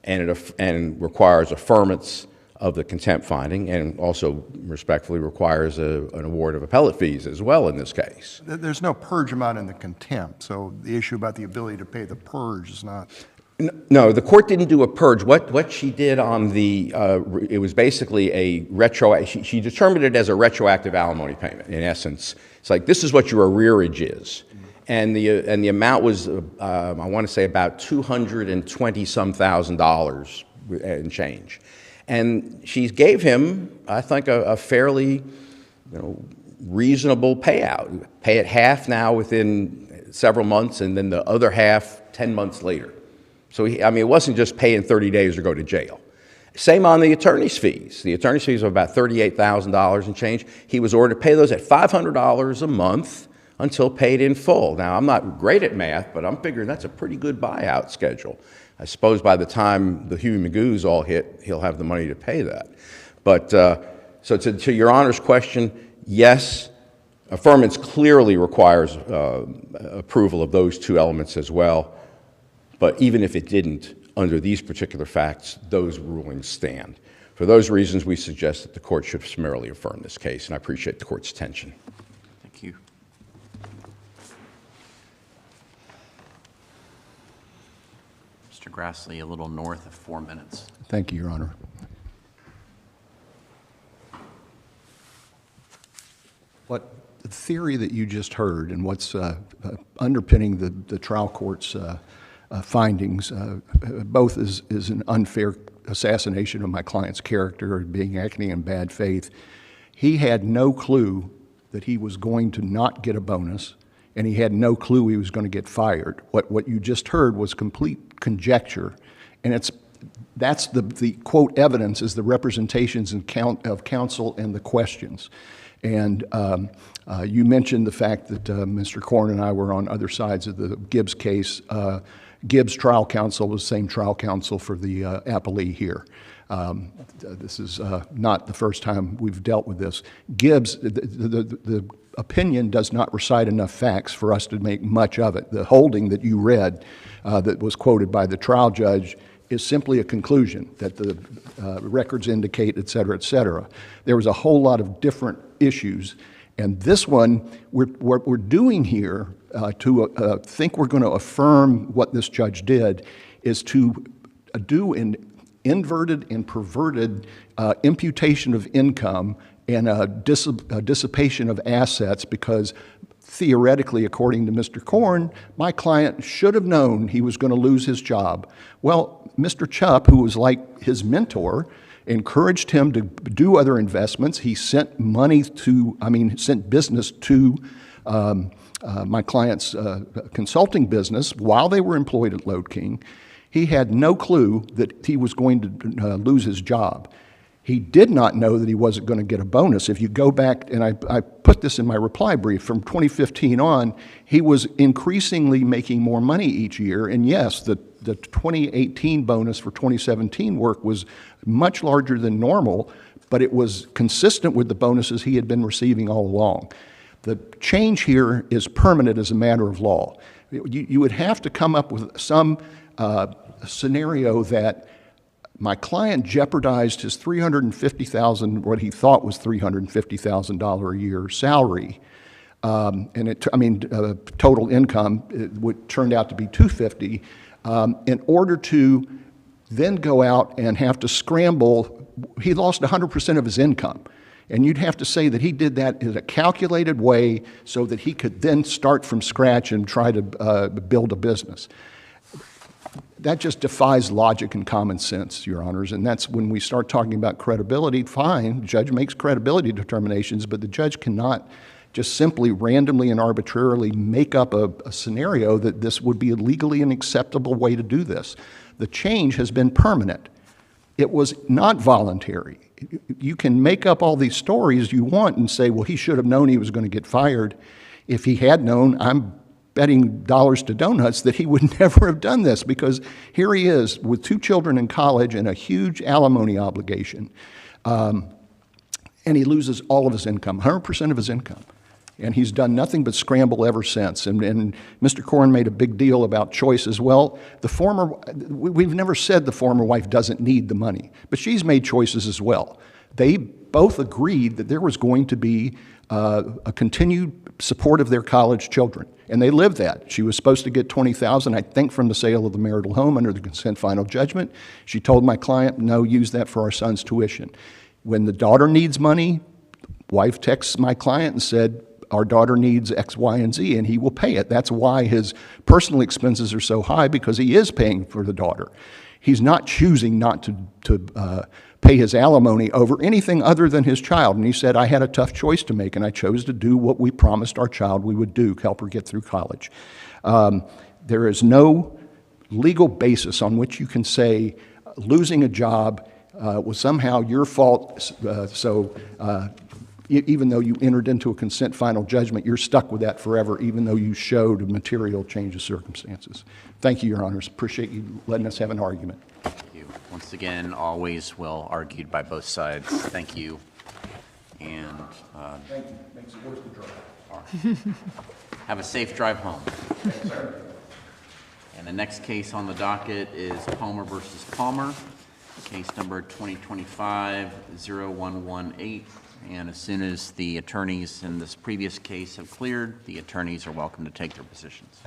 and requires affirmance of the contempt finding, and also respectfully requires an award of appellate fees as well in this case. There's no purge amount in the contempt, so the issue about the ability to pay the purge is not... No, the court didn't do a purge. What she did on the, it was basically a she determined it as a retroactive alimony payment, in essence. It's like, this is what your arrearage is. And the amount was, I want to say about $220-some thousand and change. And she gave him, I think, a fairly reasonable payout. Pay it half now within several months, and then the other half 10 months later. So, it wasn't just pay in 30 days or go to jail. Same on the attorney's fees. The attorney's fees were about $38,000 and change. He was ordered to pay those at $500 a month until paid in full. Now, I'm not great at math, but I'm figuring that's a pretty good buyout schedule. I suppose by the time the Huey Magoo's all hit, he'll have the money to pay that. But, so to Your Honor's question, yes, affirmance clearly requires approval of those two elements as well. But even if it didn't, under these particular facts, those rulings stand. For those reasons, we suggest that the court should summarily affirm this case, and I appreciate the court's attention. Thank you. Mr. Grassley, a little north of 4 minutes. Thank you, Your Honor. What the theory that you just heard and what's underpinning the trial court's findings, both is an unfair assassination of my client's character, being acting in bad faith. He had no clue that he was going to not get a bonus, and he had no clue he was going to get fired. What you just heard was complete conjecture, and that's the quote evidence is the representations of counsel and the questions. And you mentioned the fact that Mr. Korn and I were on other sides of the Gibbs case. Gibbs' trial counsel was the same trial counsel for the appellee here. This is not the first time we've dealt with this. Gibbs, the opinion does not recite enough facts for us to make much of it. The holding that you read that was quoted by the trial judge is simply a conclusion that the records indicate, et cetera, et cetera. There was a whole lot of different issues. And this one, what we're doing here to think we're going to affirm what this judge did is to do an inverted and perverted imputation of income and a dissipation of assets, because theoretically, according to Mr. Korn, my client should have known he was going to lose his job. Well, Mr. Chupp, who was like his mentor, encouraged him to do other investments. He sent sent business to my client's consulting business while they were employed at Lode King. He had no clue that he was going to lose his job. He did not know that he wasn't going to get a bonus. If you go back, and I put this in my reply brief, from 2015 on, he was increasingly making more money each year. And yes, the the 2018 bonus for 2017 work was much larger than normal, but it was consistent with the bonuses he had been receiving all along. The change here is permanent as a matter of law. You would have to come up with some scenario that my client jeopardized his $350,000, what he thought was $350,000 a year salary, total income turned out to be $250, in order to then go out and have to scramble. He lost 100% of his income. And you'd have to say that he did that in a calculated way so that he could then start from scratch and try to build a business. That just defies logic and common sense, Your Honors, and that's when we start talking about credibility. Fine, the judge makes credibility determinations, but the judge cannot just simply randomly and arbitrarily make up a scenario that this would be a legally and acceptable way to do this. The change has been permanent. It was not voluntary. You can make up all these stories you want and say, well, he should have known he was going to get fired. If he had known, I'm betting dollars to donuts that he would never have done this, because here he is with 2 children in college and a huge alimony obligation. And he loses all of his income, 100% of his income. And he's done nothing but scramble ever since. And Mr. Corn made a big deal about choices. Well, we've never said the former wife doesn't need the money, but she's made choices as well. They both agreed that there was going to be a continued support of their college children, and they lived that. She was supposed to get $20,000, I think, from the sale of the marital home under the consent final judgment. She told my client, no, use that for our son's tuition. When the daughter needs money, wife texts my client and said, our daughter needs X, Y, and Z, and he will pay it. That's why his personal expenses are so high, because he is paying for the daughter. He's not choosing not to pay his alimony over anything other than his child. And he said, I had a tough choice to make, and I chose to do what we promised our child we would do, help her get through college. There is no legal basis on which you can say losing a job was somehow your fault, even though you entered into a consent final judgment, you're stuck with that forever, even though you showed a material change of circumstances. Thank you, Your Honors. Appreciate you letting us have an argument. Thank you. Once again, always well argued by both sides. Thank you. And Thank you. Makes it worth the drive. have a safe drive home. Yes, sir. And the next case on the docket is Palmer versus Palmer, case number 2025-0118. And as soon as the attorneys in this previous case have cleared, the attorneys are welcome to take their positions.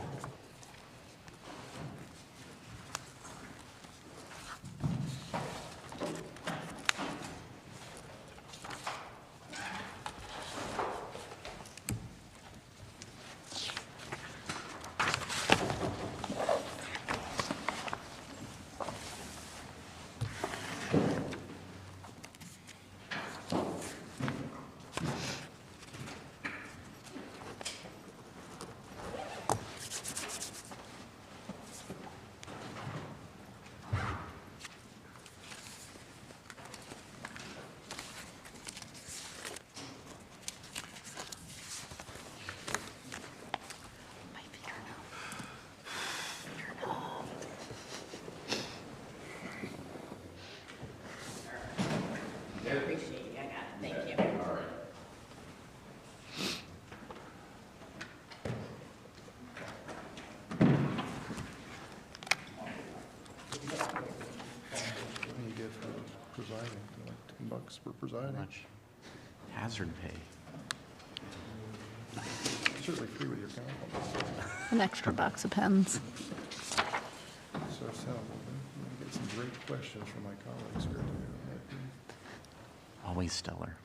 Presiding, like $10 for presiding. Much hazard pay. Certainly free with your counsel. An extra box of pens. So we get some great questions from my colleagues here today. Always stellar.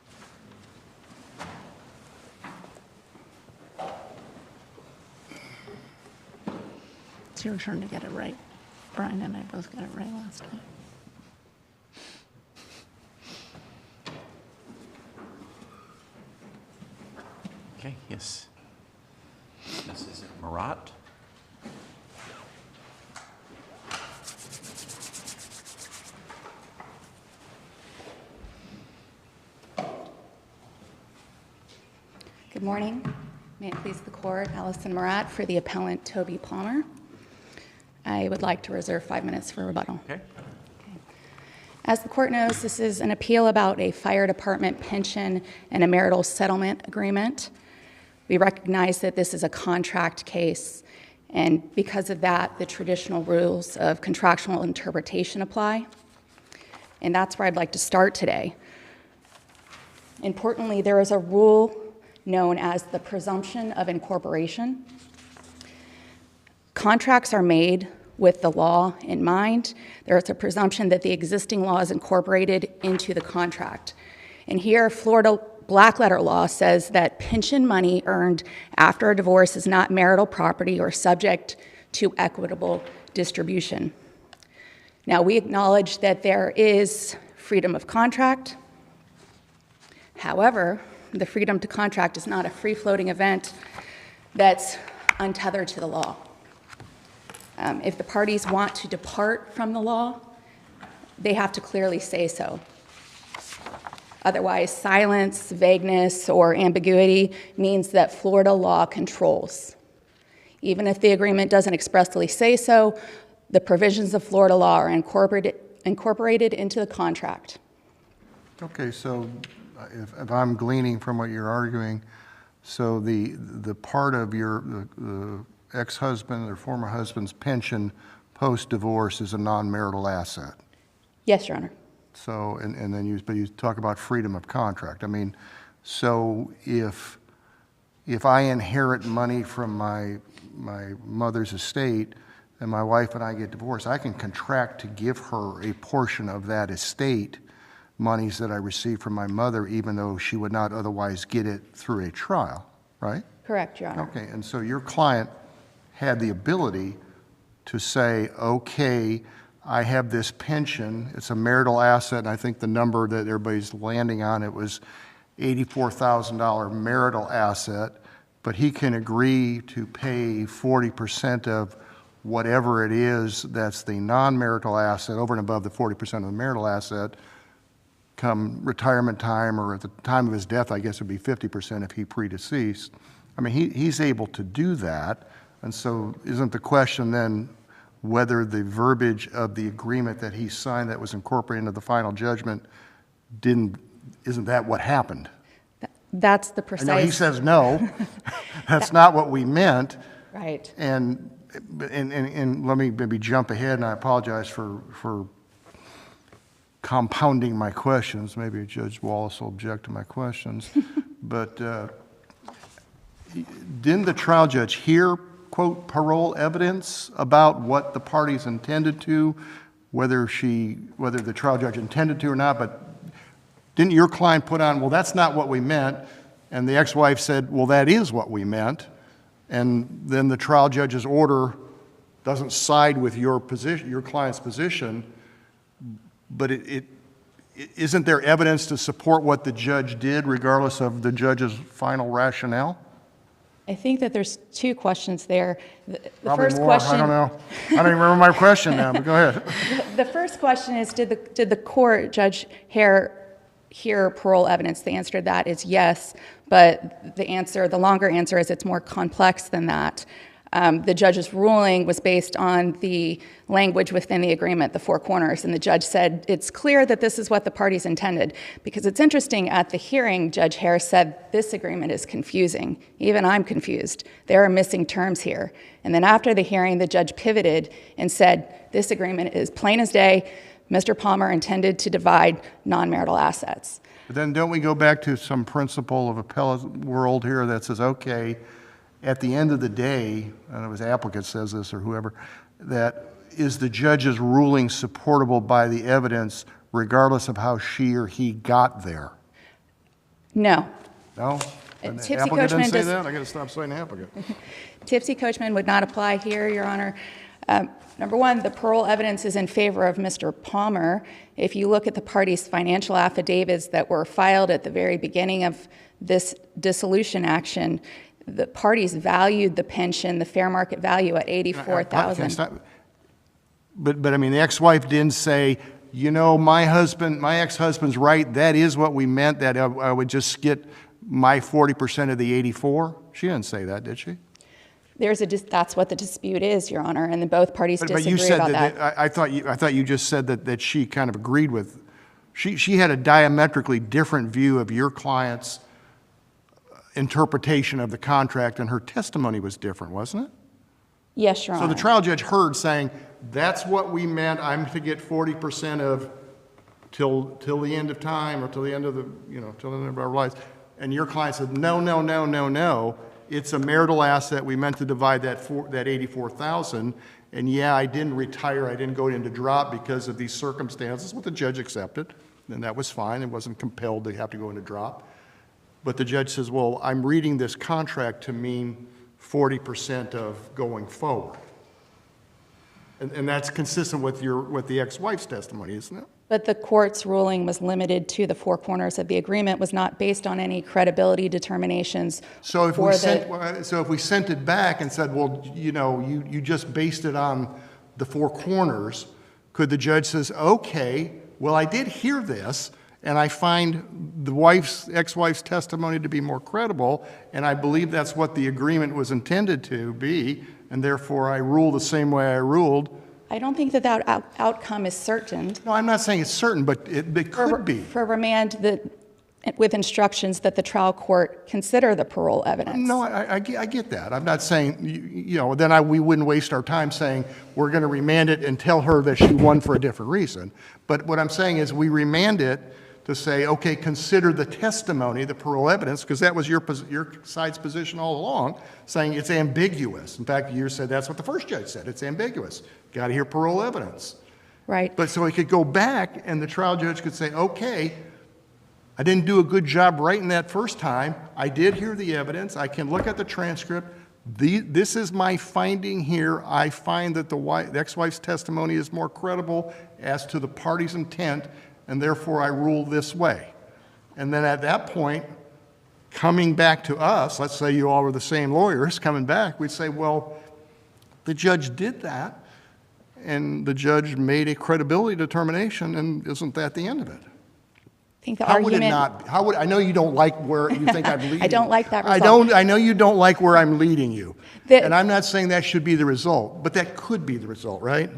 It's your turn to get it right. Brian and I both got it right last time. Okay, yes. Mrs. Marat? Good morning. May it please the court, Allison Marat for the appellant Toby Palmer. I would like to reserve 5 minutes for rebuttal. Okay. As the court knows, this is an appeal about a fire department pension and a marital settlement agreement. We recognize that this is a contract case, and because of that, the traditional rules of contractual interpretation apply. And that's where I'd like to start today. Importantly, there is a rule known as the presumption of incorporation. Contracts are made with the law in mind. There is a presumption that the existing law is incorporated into the contract. And here, Florida black letter law says that pension money earned after a divorce is not marital property or subject to equitable distribution. Now, we acknowledge that there is freedom of contract. However, the freedom to contract is not a free-floating event that's untethered to the law. If the parties want to depart from the law, they have to clearly say so. Otherwise, silence, vagueness, or ambiguity means that Florida law controls. Even if the agreement doesn't expressly say so, the provisions of Florida law are incorporated into the contract. Okay, so if I'm gleaning from what you're arguing, so the part of the ex-husband or former husband's pension post-divorce is a non-marital asset. Yes, Your Honor. So, and then you talk about freedom of contract. I mean, so if I inherit money from my mother's estate and my wife and I get divorced, I can contract to give her a portion of that estate monies that I received from my mother, even though she would not otherwise get it through a trial, right? Correct, Your Honor. Okay, and so your client had the ability to say, okay, I have this pension, it's a marital asset, and I think the number that everybody's landing on, it was $84,000 marital asset, but he can agree to pay 40% of whatever it is that's the non-marital asset, over and above the 40% of the marital asset, come retirement time, or at the time of his death, I guess it would be 50% if he predeceased. I mean, he's able to do that, and so isn't the question then whether the verbiage of the agreement that he signed that was incorporated into the final judgment isn't that what happened? That's the precise... I know he says no, that's not what we meant. Right. And let me maybe jump ahead, and I apologize for compounding my questions. Maybe Judge Wallace will object to my questions. But didn't the trial judge hear, quote, parole evidence about what the parties intended to, whether the trial judge intended to or not, but didn't your client put on, well, that's not what we meant, and the ex-wife said, well, that is what we meant, and then the trial judge's order doesn't side with your client's position, but isn't there evidence to support what the judge did, regardless of the judge's final rationale? I think that there's two questions there. The Probably first more. question... I don't know. I don't even remember my question now, but go ahead. The first question is, did the court, Judge Hare, hear parole evidence? The answer to that is yes, but the longer answer is it's more complex than that. The judge's ruling was based on the language within the agreement, the four corners, and the judge said it's clear that this is what the parties intended. Because it's interesting, at the hearing, Judge Hare said this agreement is confusing. Even I'm confused. There are missing terms here. And then after the hearing, the judge pivoted and said this agreement is plain as day. Mr. Palmer intended to divide non-marital assets. But then don't we go back to some principle of appellate world here that says, okay, at the end of the day, I don't know if the applicant says this or whoever, that is the judge's ruling supportable by the evidence regardless of how she or he got there? No. No? Tipsy The applicant Coachman didn't say does- that? I gotta stop saying applicant. Tipsy Coachman would not apply here, Your Honor. Number one, the parole evidence is in favor of Mr. Palmer. If you look at the parties' financial affidavits that were filed at the very beginning of this dissolution action, the parties valued the pension, the fair market value, at $84,000. But I mean, the ex-wife didn't say, you know, my ex-husband's right, that is what we meant, that I would just get my 40% of the 84? She didn't say that, did she? That's what the dispute is, Your Honor, and then both parties But disagree you said about that, that. I thought you just said that she kind of agreed with, she had a diametrically different view of your client's interpretation of the contract, and her testimony was different, wasn't it? Yes, Your Honor. So the trial judge heard saying, that's what we meant, I'm to get 40% of till the end of time, or till the end of till the end of our lives. And your client said, no, no, no, no, no. It's a marital asset. We meant to divide that $84,000. And yeah, I didn't retire. I didn't go into drop because of these circumstances, what the judge accepted. And that was fine. It wasn't compelled to have to go into drop. But the judge says, well, I'm reading this contract to mean 40% of going forward. And that's consistent with the ex-wife's testimony, isn't it? But the court's ruling was limited to the four corners of the agreement, was not based on any credibility determinations. So if we sent it back and said, well, you just based it on the four corners, could the judge says, okay, well, I did hear this, and I find the ex-wife's testimony to be more credible, and I believe that's what the agreement was intended to be, and therefore I rule the same way I ruled. I don't think that outcome is certain. No, I'm not saying it's certain, but it could be. For remand with instructions that the trial court consider the parole evidence. No, I get that. I'm not saying, then we wouldn't waste our time saying we're going to remand it and tell her that she won for a different reason. But what I'm saying is we remand it to say, okay, consider the testimony, the parole evidence, because that was your side's position all along, saying it's ambiguous. In fact, you said that's what the first judge said. It's ambiguous. Got to hear parole evidence. Right. But so he could go back and the trial judge could say, okay, I didn't do a good job writing that first time. I did hear the evidence. I can look at the transcript. This is my finding here. I find that the ex-wife's testimony is more credible as to the party's intent, and therefore I rule this way. And then at that point, coming back to us, let's say you all were the same lawyers coming back, we'd say, well, the judge did that, and the judge made a credibility determination, and isn't that the end of it? I think the How argument. would it not? I know you don't like where you think I'm leading. I don't like that result. I know you don't like where I'm leading you, The- and I'm not saying that should be the result, but that could be the result, right?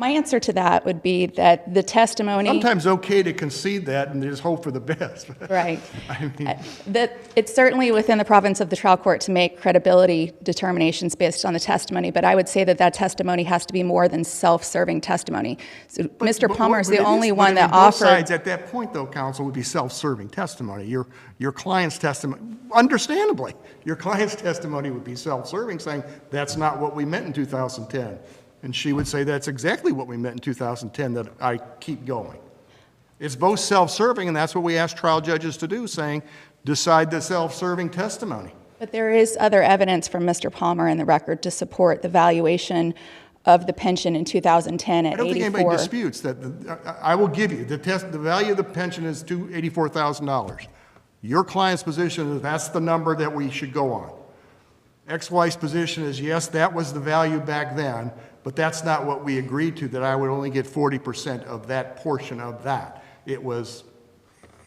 My answer to that would be that the testimony. Sometimes okay to concede that and just hope for the best. Right. I mean, That it's certainly within the province of the trial court to make credibility determinations based on the testimony, but I would say that testimony has to be more than self-serving testimony. So Mr. Palmer is the only one that both offered. sides at that point, though, counsel, would be self-serving testimony. Your client's testimony, understandably, your client's testimony would be self-serving, saying that's not what we meant in 2010. And she would say, that's exactly what we meant in 2010, that I keep going. It's both self-serving, and that's what we ask trial judges to do, saying, decide the self-serving testimony. But there is other evidence from Mr. Palmer in the record to support the valuation of the pension in 2010 at 84. I don't think anybody disputes that. I will give you, the value of the pension is $84,000. Your client's position is that's the number that we should go on. Ex-wife's position is, yes, that was the value back then, but that's not what we agreed to, that I would only get 40% of that portion of that. It was,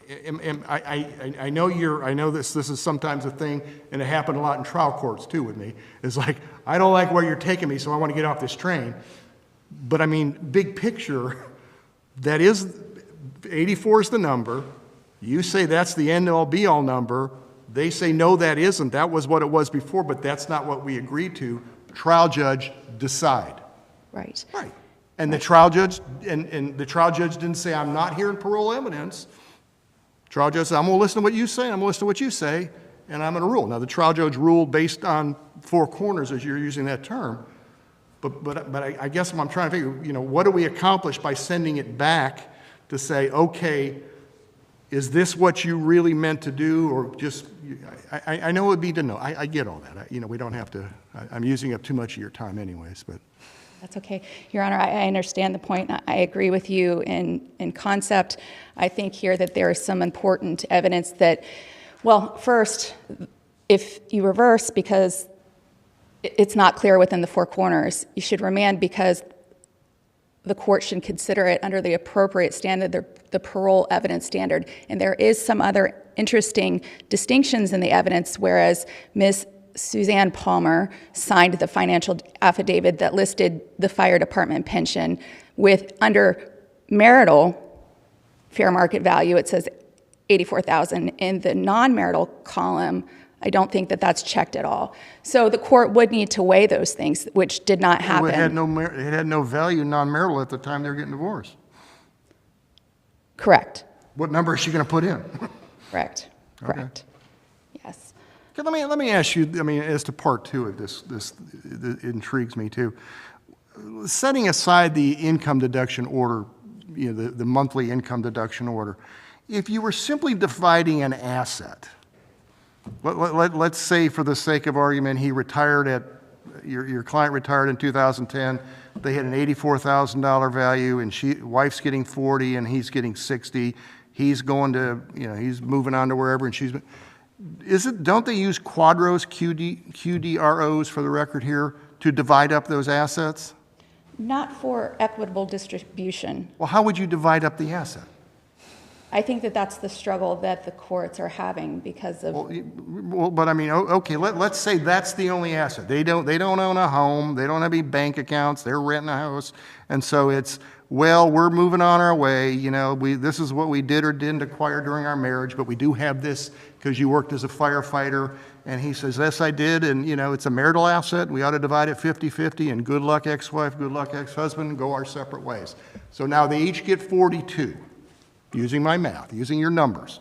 I know this is sometimes a thing, and it happened a lot in trial courts too with me. It's like, I don't like where you're taking me, so I want to get off this train. But I mean, big picture, that is, 84 is the number. You say that's the end-all be-all number. They say, no, that isn't. That was what it was before, but that's not what we agreed to. Trial judge, decide. Right. Right. And the trial judge, and the trial judge didn't say, I'm not hearing parole evidence. Trial judge said, I'm going to listen to what you say, I'm going to listen to what you say, and I'm going to rule. Now, the trial judge ruled based on four corners, as you're using that term. But I guess I'm trying to figure, what do we accomplish by sending it back to say, okay, is this what you really meant to do, or just, I know it would be to know. I get all that. We don't have to, I'm using up too much of your time anyways, but. That's okay. Your Honor, I understand the point. I agree with you in concept. I think here that there is some important evidence that, well, first, if you reverse because it's not clear within the four corners, you should remand because the court should consider it under the appropriate standard, the parole evidence standard. And there is some other interesting distinctions in the evidence, whereas Ms. Suzanne Palmer signed the financial affidavit that listed the fire department pension with, under marital fair market value, it says $84,000. In the non-marital column, I don't think that that's checked at all. So the court would need to weigh those things, which did not happen. It had no value non-marital at the time they were getting divorced. Correct. What number is she going to put in? Correct. Correct. Yes. Okay, let me ask you, I mean, as to part two of this it intrigues me too. Setting aside the income deduction order, you know, the monthly income deduction order, if you were simply dividing an asset, let's say for the sake of argument, he retired at, your client retired in 2010, they had an $84,000 value, and wife's getting 40 and he's getting 60. He's going to, you know, he's moving on to wherever, and don't they use quadros, QDROs for the record here, to divide up those assets? Not for equitable distribution. Well, how would you divide up the asset? I think that that's the struggle that the courts are having because of. Well, but I mean, okay, let's say that's the only asset. They don't own a home. They don't have any bank accounts. They're renting a house. And so it's, well, we're moving on our way. You know, this is what we did or didn't acquire during our marriage, but we do have this because you worked as a firefighter. And he says, yes, I did. And, you know, it's a marital asset. We ought to divide it 50-50. And good luck, ex-wife, good luck, ex-husband, go our separate ways. So now they each get 42. Using my math, using your numbers.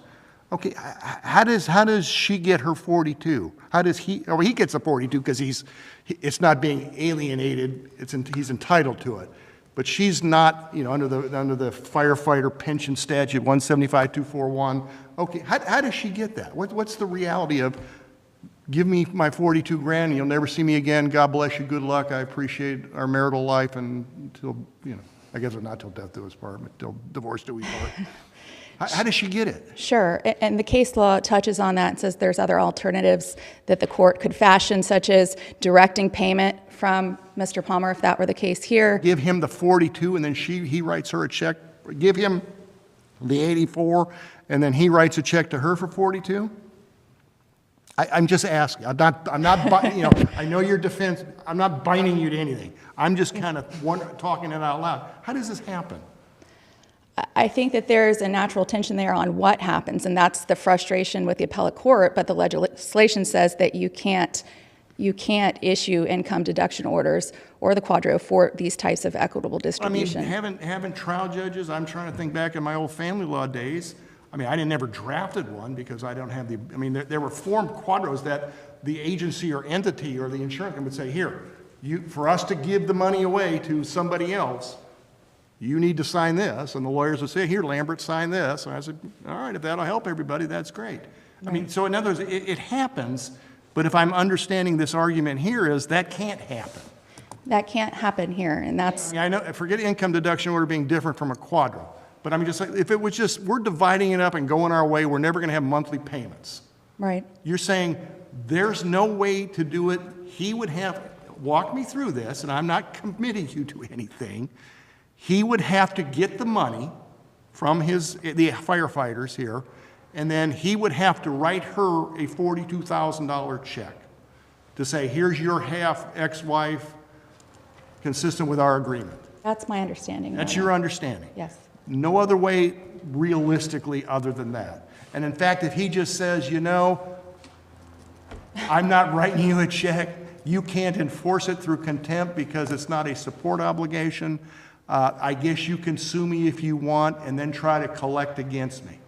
Okay, how does she get her 42? How does he, oh, he gets a 42 because it's not being alienated, he's entitled to it. But she's not, you know, under the firefighter pension statute 175-241. Okay, how does she get that? What's the reality of, give me my 42 grand and you'll never see me again, God bless you, good luck, I appreciate our marital life until, you know, I guess not till death do us part, but till divorce do we part. How does she get it? Sure, and the case law touches on that and says there's other alternatives that the court could fashion, such as directing payment from Mr. Palmer, if that were the case here. Give him the 42 and then he writes her a check. Give him the 84 and then he writes a check to her for 42? I'm just asking. I'm not, you know, I know your defense. I'm not binding you to anything. I'm just kind of talking it out loud. How does this happen? I think that there's a natural tension there on what happens, and that's the frustration with the appellate court, but the legislation says that you can't issue income deduction orders or the quadro for these types of equitable distribution. I mean, haven't trial judges, I'm trying to think back in my old family law days, I mean, I never drafted one because I don't have I mean, there were formed quadros that the agency or entity or the insurance company would say, here, for us to give the money away to somebody else, you need to sign this. And the lawyers would say, here, Lambert, sign this. And I said, all right, if that'll help everybody, that's great. Right. I mean, so in other words, it happens, but if I'm understanding this argument here is that can't happen. That can't happen here, and that's. I mean, I know, forget income deduction order being different from a quadro. But I mean, just like, if it was just, we're dividing it up and going our way, we're never going to have monthly payments. Right. You're saying there's no way to do it. He would have, walk me through this, and I'm not committing you to anything. He would have to get the money from the firefighters here, and then he would have to write her a $42,000 check to say, here's your half, ex-wife, consistent with our agreement. That's my understanding. That's your understanding? Yes. No other way realistically other than that. And in fact, if he just says, you know, I'm not writing you a check, you can't enforce it through contempt because it's not a support obligation, I guess you can sue me if you want and then try to collect against me.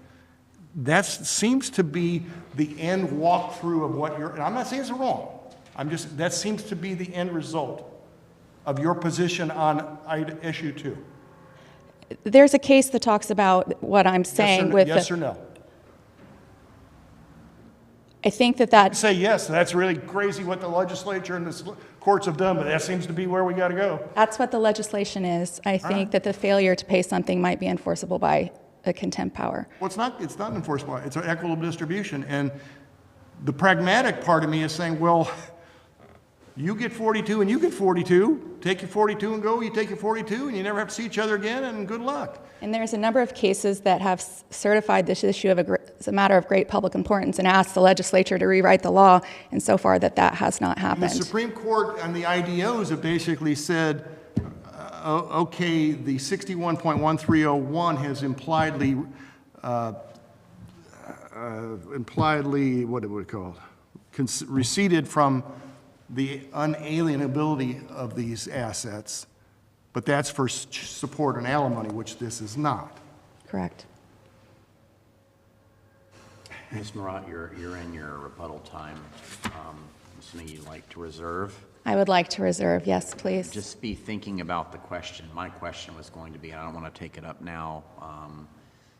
That seems to be the end walkthrough of what and I'm not saying it's wrong, that seems to be the end result of your position on issue 2. There's a case that talks about what I'm saying with yes or no? I think that say yes, that's really crazy what the legislature and the courts have done, but that seems to be where we got to go. That's what the legislation is. I think that the failure to pay something might be enforceable by a contempt power. Well, it's not enforceable. It's an equitable distribution. And the pragmatic part of me is saying, well, You get 42 and you get 42. Take your 42 and go, you take your 42, and you never have to see each other again, and good luck. And there's a number of cases that have certified this issue as a matter of great public importance and asked the legislature to rewrite the law, and so far that has not And happened. the Supreme Court and the IDOs have basically said, okay, the 61.1301 has impliedly, what do we call it? Receded from the unalienability of these assets, but that's for support and alimony, which this is not. Correct. Ms. Murat, you're in your rebuttal time. Something you'd like to reserve? I would like to reserve, yes, please. Just be thinking about the question. My question was going to be, and I don't want to take it up now,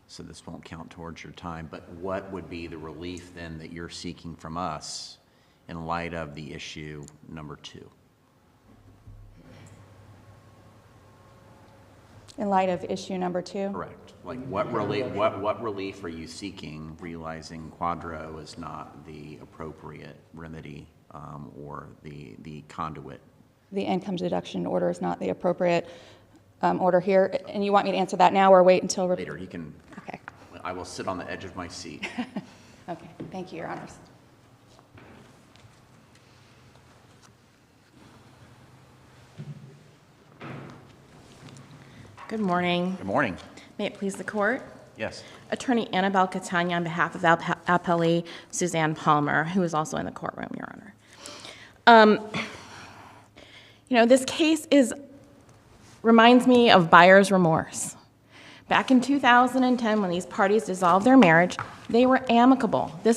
so this won't count towards your time, but what would be the relief then that you're seeking from us in light of the issue number 2? In light of issue number 2? Correct. Like what relief are you seeking, realizing Quadro is not the appropriate remedy or the conduit? The income deduction order is not the appropriate order here. And you want me to answer that now or wait until? Later, you can. Okay. I will sit on the edge of my seat. Okay. Thank you, Your Honors. Good morning. Good morning. May it please the court? Yes. Attorney Annabelle Catania on behalf of appellee Suzanne Palmer, who is also in the courtroom, Your Honor. This case reminds me of buyer's remorse. Back in 2010, when these parties dissolved their marriage, they were amicable. They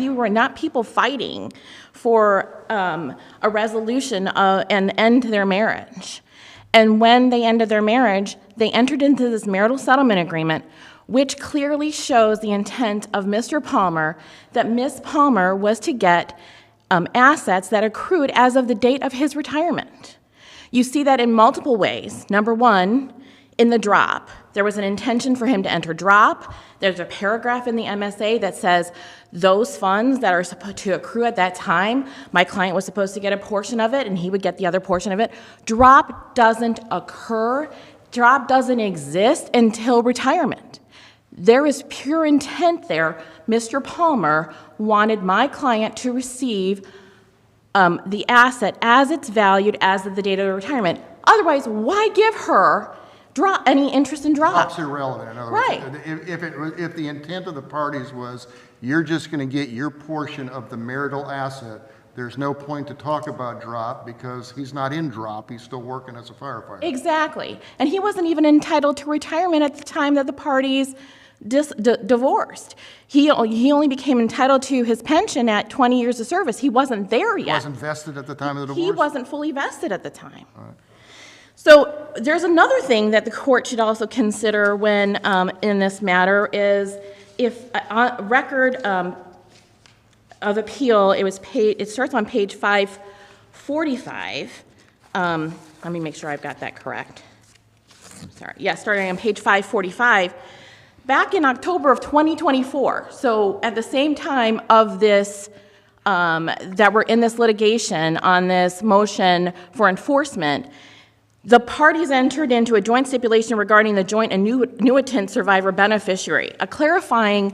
were not people fighting for a resolution and end to their marriage. And when they ended their marriage, they entered into this marital settlement agreement, which clearly shows the intent of Mr. Palmer that Ms. Palmer was to get assets that accrued as of the date of his retirement. You see that in multiple ways. Number one, in the drop. There was an intention for him to enter drop. There's a paragraph in the MSA that says those funds that are supposed to accrue at that time, my client was supposed to get a portion of it and he would get the other portion of it. Drop doesn't occur. Drop doesn't exist until retirement. There is pure intent there. Mr. Palmer wanted my client to receive the asset as it's valued as of the date of retirement. Otherwise, why give her any interest in drop? Drop's irrelevant, in other words. Right. If the intent of the parties was, you're just going to get your portion of the marital asset, there's no point to talk about drop because he's not in drop, he's still working as a firefighter. Exactly. And he wasn't even entitled to retirement at the time that the parties divorced. He only became entitled to his pension at 20 years of service. He wasn't there yet. He wasn't vested at the time of the divorce? He wasn't fully vested at the time. All right. So there's another thing that the court should also consider when in this matter is if a record of appeal, it starts on page 545. Let me make sure I've got that correct. Sorry. Yeah, starting on page 545. Back in October of 2024, so at the same time of this, that we're in this litigation on this motion for enforcement, the parties entered into a joint stipulation regarding the joint annuitant survivor beneficiary, a clarifying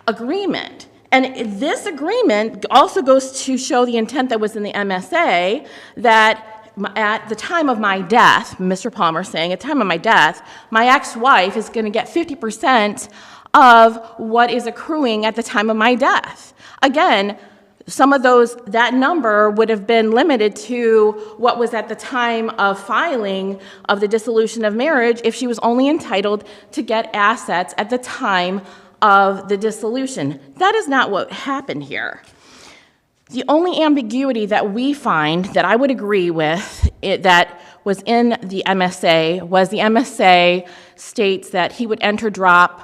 agreement. And this agreement also goes to show the intent that was in the MSA that at the time of my death, Mr. Palmer saying, at the time of my death, my ex-wife is going to get 50% of what is accruing at the time of my death. Again, some of that number would have been limited to what was at the time of filing of the dissolution of marriage if she was only entitled to get assets at the time of the dissolution. That is not what happened here. The only ambiguity that we find that I would agree with that was in the MSA states that he would enter drop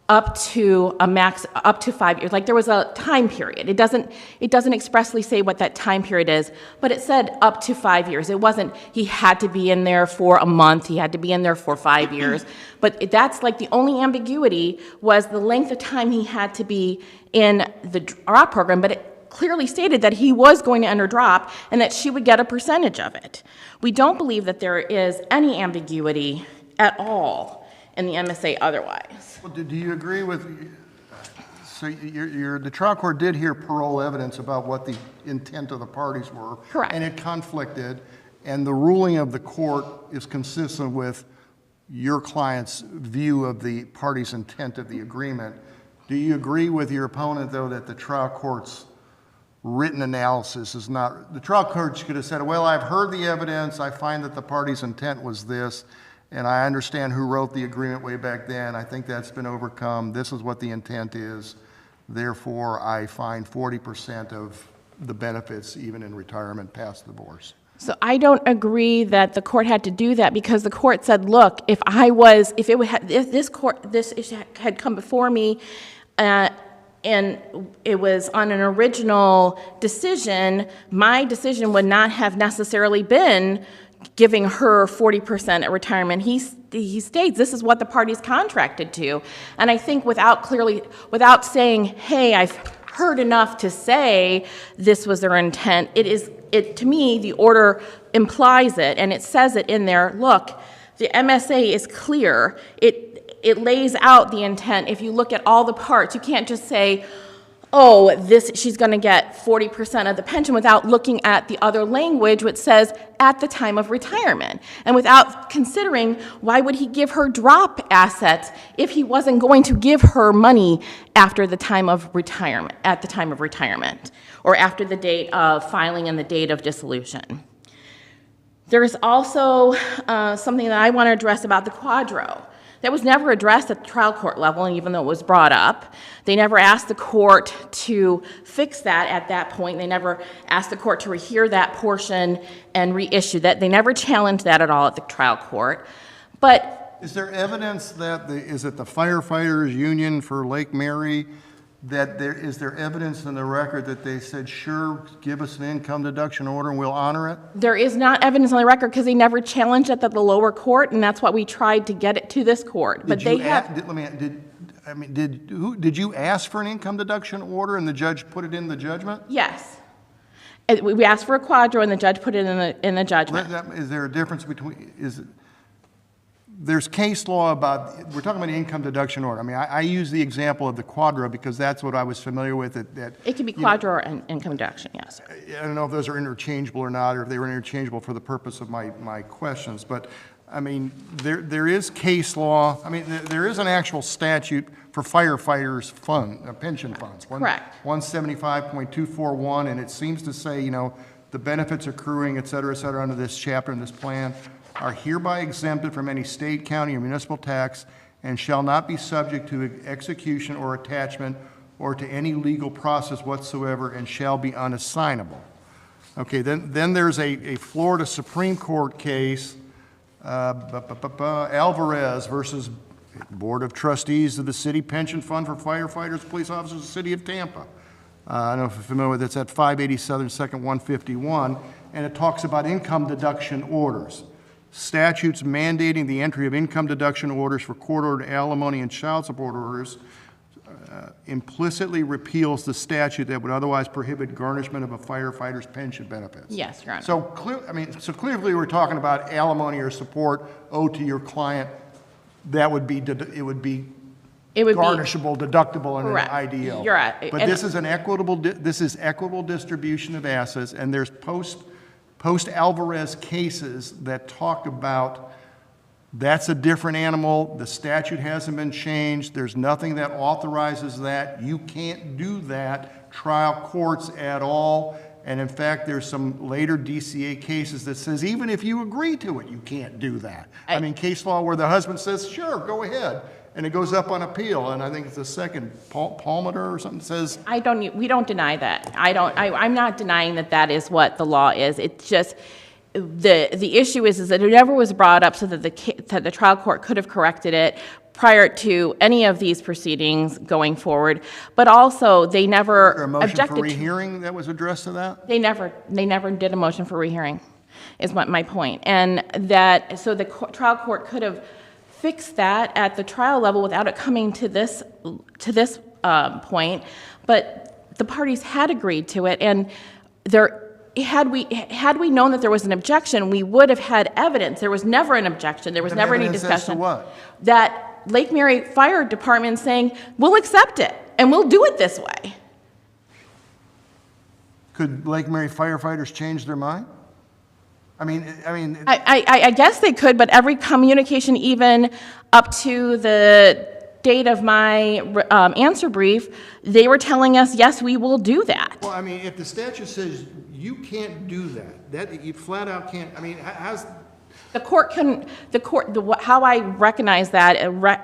up to 5 years. Like there was a time period. It doesn't expressly say what that time period is, but it said up to 5 years. It wasn't he had to be in there for a month, he had to be in there for 5 years. But that's like the only ambiguity was the length of time he had to be in the drop program, but it clearly stated that he was going to enter drop and that she would get a percentage of it. We don't believe that there is any ambiguity at all in the MSA otherwise. Well, do you agree with, so the trial court did hear parole evidence about what the intent of the parties were. Correct. And it conflicted, and the ruling of the court is consistent with your client's view of the parties' intent of the agreement. Do you agree with your opponent, though, that the trial court's written analysis is not, the trial court could have said, well, I've heard the evidence, I find that the party's intent was this, and I understand who wrote the agreement way back then, I think that's been overcome, this is what the intent is, therefore I find 40% of the benefits, even in retirement, past divorce. So I don't agree that the court had to do that because the court said, look, if this issue had come before me and it was on an original decision, my decision would not have necessarily been giving her 40% at retirement. He states this is what the parties contracted to. And I think without saying, hey, I've heard enough to say this was their intent, to me, the order implies it, and it says it in there. Look, the MSA is clear. It lays out the intent. If you look at all the parts, you can't just say, oh, she's going to get 40% of the pension without looking at the other language, which says at the time of retirement. And without considering, why would he give her drop assets if he wasn't going to give her money after the time of retirement, or after the date of filing and the date of dissolution? There is also something that I want to address about the quadro. That was never addressed at the trial court level, and even though it was brought up. They never asked the court to fix that at that point. They never asked the court to rehear that portion and reissue that. They never challenged that at all at the trial court. But is there evidence that, is it the firefighters union for Lake Mary, is there evidence in the record that they said, sure, give us an income deduction order and we'll honor it? there is not evidence on the record because they never challenged it at the lower court, and that's why we tried to get it to this court. But they have. Did you ask for an income deduction order and the judge put it in the judgment? Yes. We asked for a quadro, and the judge put it in the judgment. Is there a difference between, there's case law about, we're talking about an income deduction order. I mean, I use the example of the quadro because that's what I was familiar with. It can be quadro or income deduction, yes. I don't know if those are interchangeable or not, or if they were interchangeable for the purpose of my questions. But, I mean, there is case law. I mean, there is an actual statute for firefighters' pension funds. Correct. 175.241, and it seems to say, the benefits accruing, et cetera, under this chapter in this plan are hereby exempted from any state, county, or municipal tax and shall not be subject to execution or attachment or to any legal process whatsoever and shall be unassignable. Okay, then there's a Florida Supreme Court case, Alvarez versus Board of Trustees of the City Pension Fund for Firefighters, Police Officers of the City of Tampa. I don't know if you're familiar with it. It's at 580 Southern 2nd 151, and it talks about income deduction orders. Statutes mandating the entry of income deduction orders for court-ordered alimony and child support orders implicitly repeals the statute that would otherwise prohibit garnishment of a firefighter's pension benefits. Yes, Your Honor. So clearly we're talking about alimony or support owed to your client. That would be garnishable, deductible, and an IDL. You're right. But this is equitable distribution of assets, and there's post-Alvarez cases that talk about that's a different animal. The statute hasn't been changed. There's nothing that authorizes that. You can't do that, trial courts at all. And in fact, there's some later DCA cases that says even if you agree to it, you can't do that. I mean, case law where the husband says, sure, go ahead. And it goes up on appeal, and I think it's the second, Palmater or something says. We don't deny that. I'm not denying that is what the law is. It's just, the issue is that it never was brought up so that the trial court could have corrected it prior to any of these proceedings going forward. But also, they never Is there a motion objected for rehearing that was addressed to that? They never did a motion for rehearing, is my point. And so the trial court could have fixed that at the trial level without it coming to this point. But the parties had agreed to it, and had we known that there was an objection, we would have had evidence. There was never an objection. There was never any Evidence discussion. as to what? That Lake Mary Fire Department saying, we'll accept it, and we'll do it this way. Could Lake Mary firefighters change their mind? I mean, I guess they could, but every communication, even up to the date of my answer brief, they were telling us, yes, we will do that. well, I mean, if the statute says you can't do that you flat out can't, I mean, how's, How I recognize that,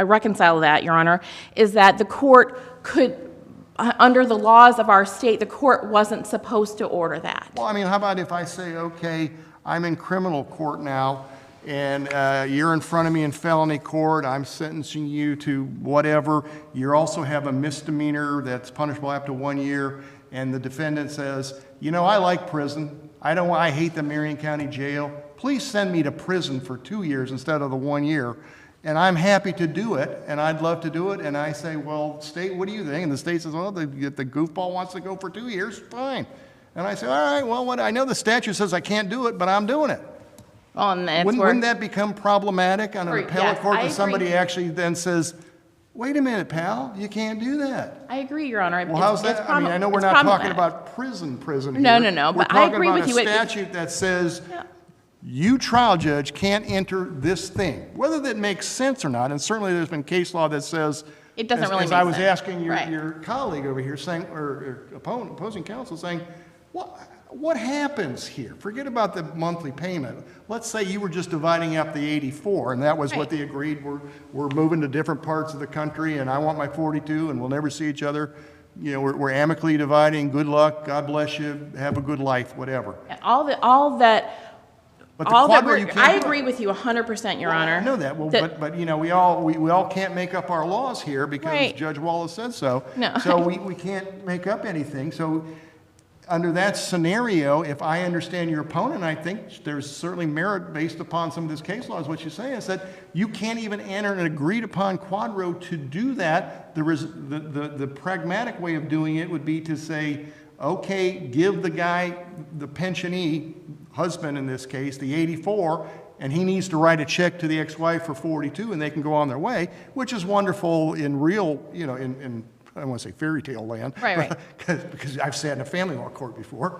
reconcile that, Your Honor, is that the court could, under the laws of our state, the court wasn't supposed to order that. well, I mean, how about if I say, okay, I'm in criminal court now, and you're in front of me in felony court, I'm sentencing you to whatever, you also have a misdemeanor that's punishable up to 1 year, and the defendant says, you know, I like prison, I hate the Marion County Jail, please send me to prison for 2 years instead of the 1 year, and I'm happy to do it, and I'd love to do it, and I say, well, state, what do you think? And the state says, well, if the goofball wants to go for 2 years, fine. And I say, all right, well, I know the statute says I can't do it, but I'm doing it. Well, and that's where, Wouldn't that become problematic on an Yes, appellate court I if somebody agree. actually then says, wait a minute, pal, you can't do that? I agree, Your Honor. Well, how's that? I mean, I know we're not talking about prison here. No, but I agree with you. We're talking about a statute that says, you trial judge can't enter this thing, whether that makes sense or not, and certainly there's been case law that says, It doesn't really as make I was sense. asking Right. your colleague over here saying, or opposing counsel saying, what happens here? Forget about the monthly payment. Let's say you were just dividing up the 84, and that was what Right. they agreed. We're moving to different parts of the country, and I want my 42, and we'll never see each other. You know, we're amicably dividing. Good luck. God bless you. Have a good life. Whatever. All that But the All that quadro, you can't I do it. agree with you 100%, Your Honor. I know that. Well, That- but you know, we all can't make up our laws here because Right. Judge Wallace said so. No. So we can't make up anything. So under that scenario, if I understand your opponent, I think there's certainly merit based upon some of this case law is what you're saying, is that you can't even enter an agreed upon quadro to do that. The pragmatic way of doing it would be to say, okay, give the guy, the pensionee, husband in this case, the 84, and he needs to write a check to the ex-wife for 42, and they can go on their way, which is wonderful in real, you know, in I don't want to say fairy tale land, Right. because I've sat in a family law court before.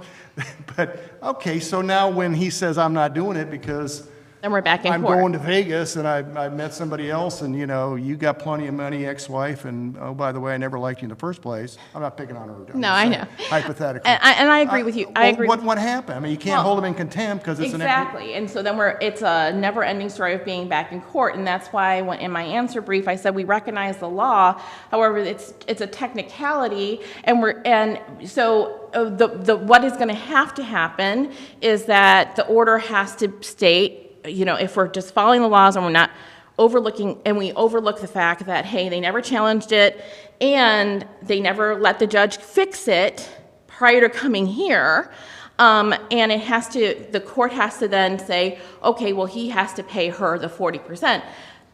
But, okay, so now when he says, I'm not doing it because Then we're back in I'm court. going to Vegas and I met somebody else and, you know, you got plenty of money, ex-wife, and, oh, by the way, I never liked you in the first place. I'm not picking on her. I'm No, just I saying, know. hypothetically. And I agree with you. I Well, agree. What happened? I mean, you can't Well, hold him in contempt because it's Exactly, and so then it's a never-ending story of being back in court, and that's why in my answer brief, I said we recognize the law, however, it's a technicality, and so what is gonna have to happen is that the order has to state, you know, if we're just following the laws and we're not overlooking, and we overlook the fact that, hey, they never challenged it, and they never let the judge fix it prior to coming here, and the court has to then say, okay, well, he has to pay her the 40%.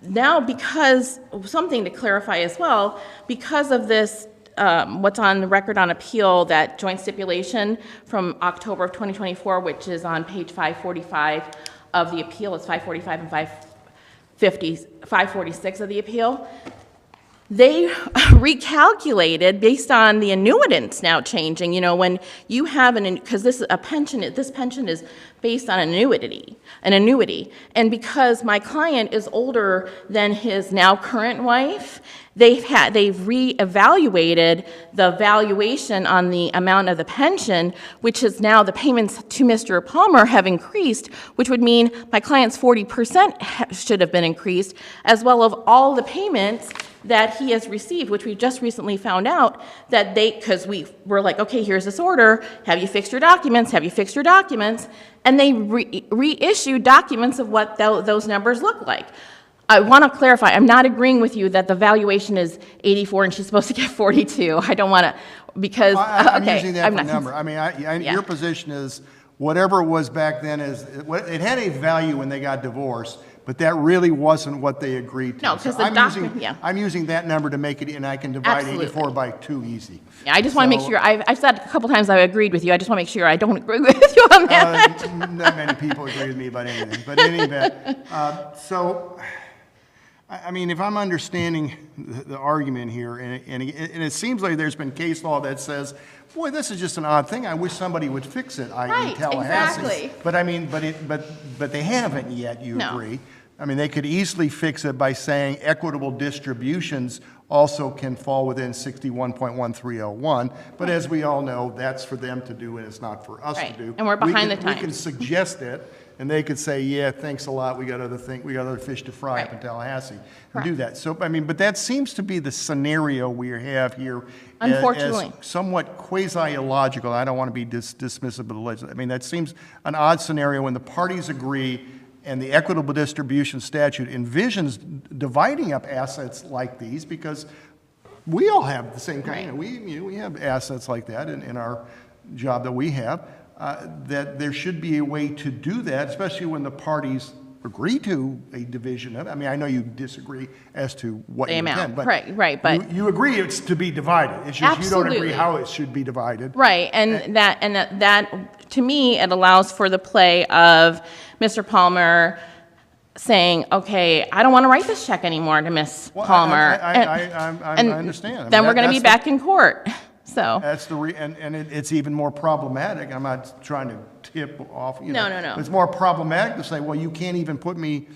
Now, because, something to clarify as well, because of this, what's on the record on appeal, that joint stipulation from October of 2024, which is on page 545 of the appeal, it's 545 and 546 of the appeal, they recalculated based on the annuitants now changing. You know, when you have because this pension is based on an annuity, and because my client is older than his now current wife, they've reevaluated the valuation on the amount of the pension, which is now the payments to Mr. Palmer have increased, which would mean my client's 40% should have been increased, as well as all the payments that he has received, which we just recently found out that because we were like, okay, here's this order, have you fixed your documents, and they reissued documents of what those numbers look like. I want to clarify, I'm not agreeing with you that the valuation is 84 and she's supposed to get 42. I don't want to, because, I'm okay. using that I'm for a not- number. I mean, Yeah. your position is whatever it was back then it had a value when they got divorced, but that really wasn't what they agreed to. No, 'cause So the I'm doctor- using- yeah. I'm using that number to make it, and I can divide Absolutely. 84 by 2 easy. Yeah, I just want to make So- sure, I've said a couple times I agreed with you, I just want to make sure I don't agree with you on that. Not many people agree with me about anything, but in any event, so, I mean, if I'm understanding the argument here, and it seems like there's been case law that says, boy, this is just an odd thing, I wish somebody would fix it, i.e. Right, Tallahassee. exactly. But I mean, but they haven't yet, you No. agree? I mean, they could easily fix it by saying equitable distributions also can fall within 61.1301, but as we all know, that's for them to do, and it's not for us to Right, do. and we're behind the We can times. suggest it, and they could say, yeah, thanks a lot, we got other fish to fry up in Right. Tallahassee, and Correct. do that. So, I mean, but that seems to be the scenario we have here. Unfortunately. As somewhat quasi-illogical, I don't want to be dismissive of the legislature. I mean, that seems an odd scenario when the parties agree and the equitable distribution statute envisions dividing up assets like these, because we all have the same kind, we have assets like that in our job that we have, that there should be a way to do that, especially when the parties agree to a division of it. I mean, I know you disagree as to what The you amount, intend, but right, but- you agree it's to be divided. It's just you don't agree Absolutely. how it should be divided. Right, and that, to me, it allows for the play of Mr. Palmer saying, okay, I don't want to write this check anymore to Miss Well, Palmer. I And understand. I mean, then we're going to that's be back in court, so. That's it's even more problematic. I'm not trying to tip off, you know. No. It's more problematic to say, well, you can't even put me,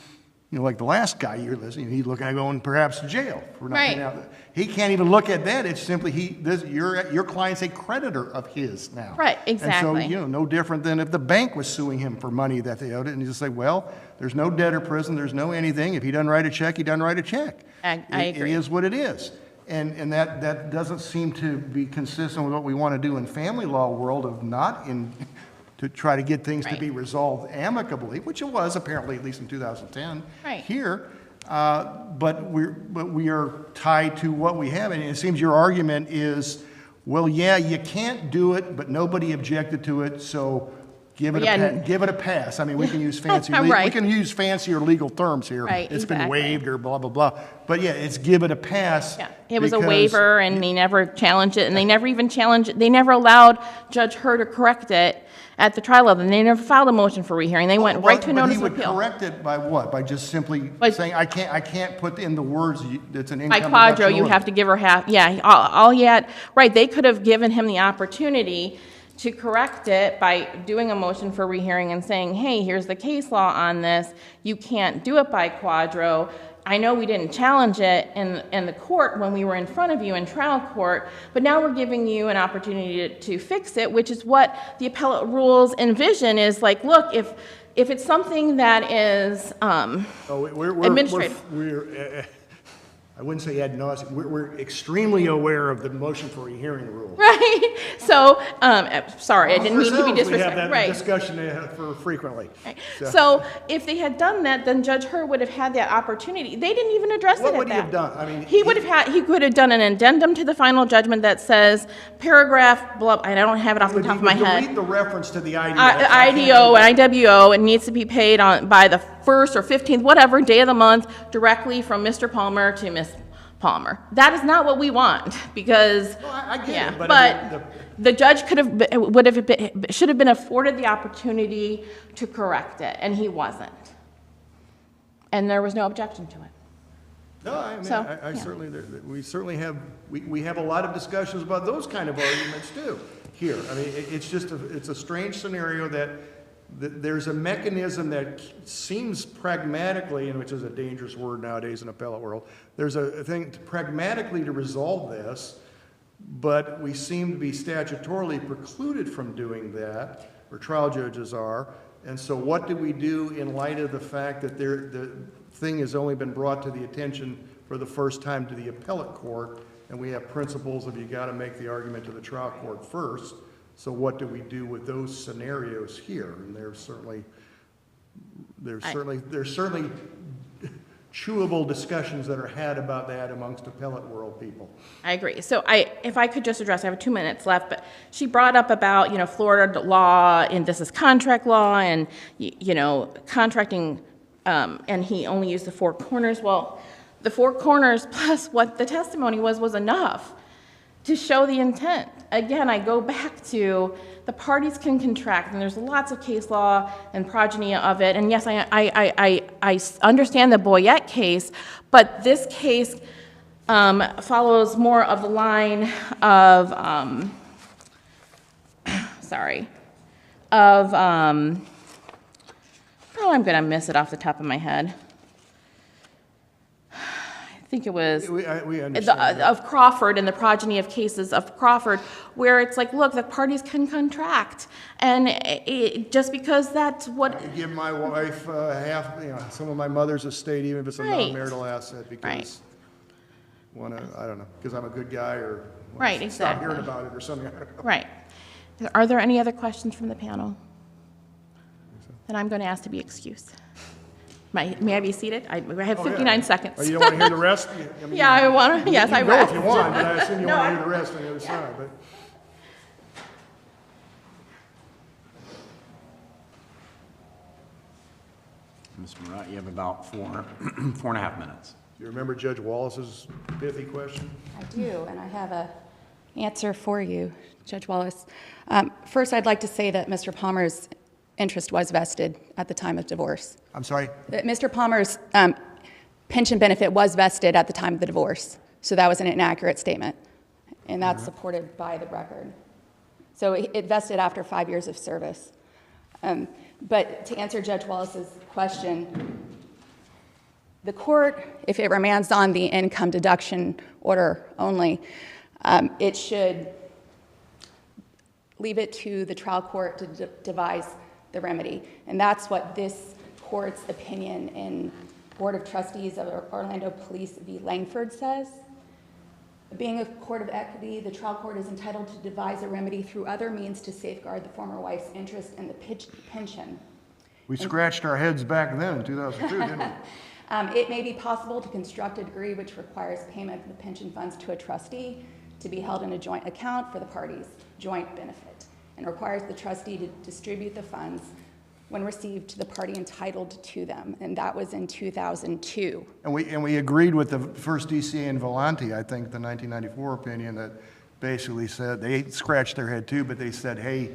you know, like the last guy you're listening, he's looking at going perhaps to jail for not paying Right. out. He can't even look at that. It's simply your client's a creditor of his now. Right, exactly. And so, you know, no different than if the bank was suing him for money that they owed it, and you just say, well, there's no debtor prison, there's no anything. If he doesn't write a check, he doesn't write a check. I agree. It is what it is. And that doesn't seem to be consistent with what we want to do in family law world of to try to get things to Right. be resolved amicably, which it was apparently, at least in 2010. Right. Here, but we are tied to what we have, and it seems your argument is, well, yeah, you can't do it, but nobody objected to it, so give it a pass. I mean, we can use Right. we can use fancier legal terms here. Right, It's been exactly. waived or blah blah blah. But yeah, it's give it a pass. Yeah, it was a because- waiver, and they never challenged it, and they never even challenged it. They never allowed Judge Hur to correct it at the trial level, and they never filed a motion for rehearing. They went right to a notice of But appeal. he would correct it by what? By just simply saying, I can't put in the words, it's an By income quadro, deduction you order." have to give her half, yeah, all he had, right, they could have given him the opportunity to correct it by doing a motion for rehearing and saying, hey, here's the case law on this, you can't do it by quadro. I know we didn't challenge it in the court when we were in front of you in trial court, but now we're giving you an opportunity to fix it, which is what the appellate rules envision is like, look, if it's something that is administrative. I wouldn't say ad nauseam, we're extremely aware of the motion for rehearing rule. Right. So, sorry, I didn't mean to be We have disrespectful. that Right. discussion for frequently. Right. So, if they had done that, then Judge Hur would have had that opportunity. They didn't even address it What at would he that. have done? I mean, he could have done an addendum to the final judgment that says paragraph blah. I don't have it off the top of my head. Delete the reference to the IDO. IDO and IWO, it needs to be paid by the 1st or 15th, whatever day of the month, directly from Mr. Palmer to Ms. Palmer. That is not what we want, because, I get yeah, it, but but I mean, the judge should have been afforded the opportunity to correct it, and he wasn't. And there was no objection to it. No, I mean, So, I yeah. certainly have, we have a lot of discussions about those kind of arguments too, here. I mean, it's a strange scenario that there's a mechanism that seems pragmatically, and which is a dangerous word nowadays in the appellate world, there's a thing pragmatically to resolve this, but we seem to be statutorily precluded from doing that, or trial judges are. And so what do we do in light of the fact that the thing has only been brought to the attention for the first time to the appellate court, and we have principles of you got to make the argument to the trial court first? So what do we do with those scenarios here? And there's certainly chewable discussions that are had about that amongst appellate world people. I agree. So if I could just address, I have 2 minutes left, but she brought up about, Florida law, and this is contract law, and, contracting and he only used the four corners. Well, the four corners plus what the testimony was enough to show the intent. Again, I go back to the parties can contract, and there's lots of case law and progeny of it. And yes, I understand the Boyette case, but this case follows more of the line of, oh, I'm going to miss it off the top of my head. I think it was We understand. of Crawford and the progeny of cases of Crawford, where it's like, look, the parties can contract, and just because that's what. I give my wife half, some of my mother's estate, even if it's a Right. non-marital asset, because Right. I don't know, because I'm a good guy, or Right, stop exactly. hearing about it or something. I don't know. Right. Are there any other questions from the panel? Then I'm going to ask to be excused. May I be seated? I have Oh, yeah. 59 seconds. Oh, you don't want to hear the rest? I mean, Yeah, I want to, yes, you I can will. go if you want, but I assume you No, want to I- hear the rest on the other side, but. Ms. Murat, you have about 4.5 minutes. Do you remember Judge Wallace's pithy question? I do, and I have a answer for you, Judge Wallace. First, I'd like to say that Mr. Palmer's interest was vested at the time of divorce. I'm sorry? That Mr. Palmer's pension benefit was vested at the time of the divorce, so that was an inaccurate statement, and that's supported by the record. So it vested after 5 years of service. But to answer Judge Wallace's question, the court, if it remands on the income deduction order only, it should leave it to the trial court to devise the remedy. And that's what this court's opinion in Board of Trustees of Orlando Police v. Langford says. Being a court of equity, the trial court is entitled to devise a remedy through other means to safeguard the former wife's interest in the pension. We scratched our heads back then in 2002, didn't we? It may be possible to construct a degree which requires payment of the pension funds to a trustee to be held in a joint account for the parties' joint benefit, and requires the trustee to distribute the funds when received to the party entitled to them, and that was in 2002. And we agreed with the first DCA in Volante, I think, the 1994 opinion that basically said, they scratched their head too, but they said, hey,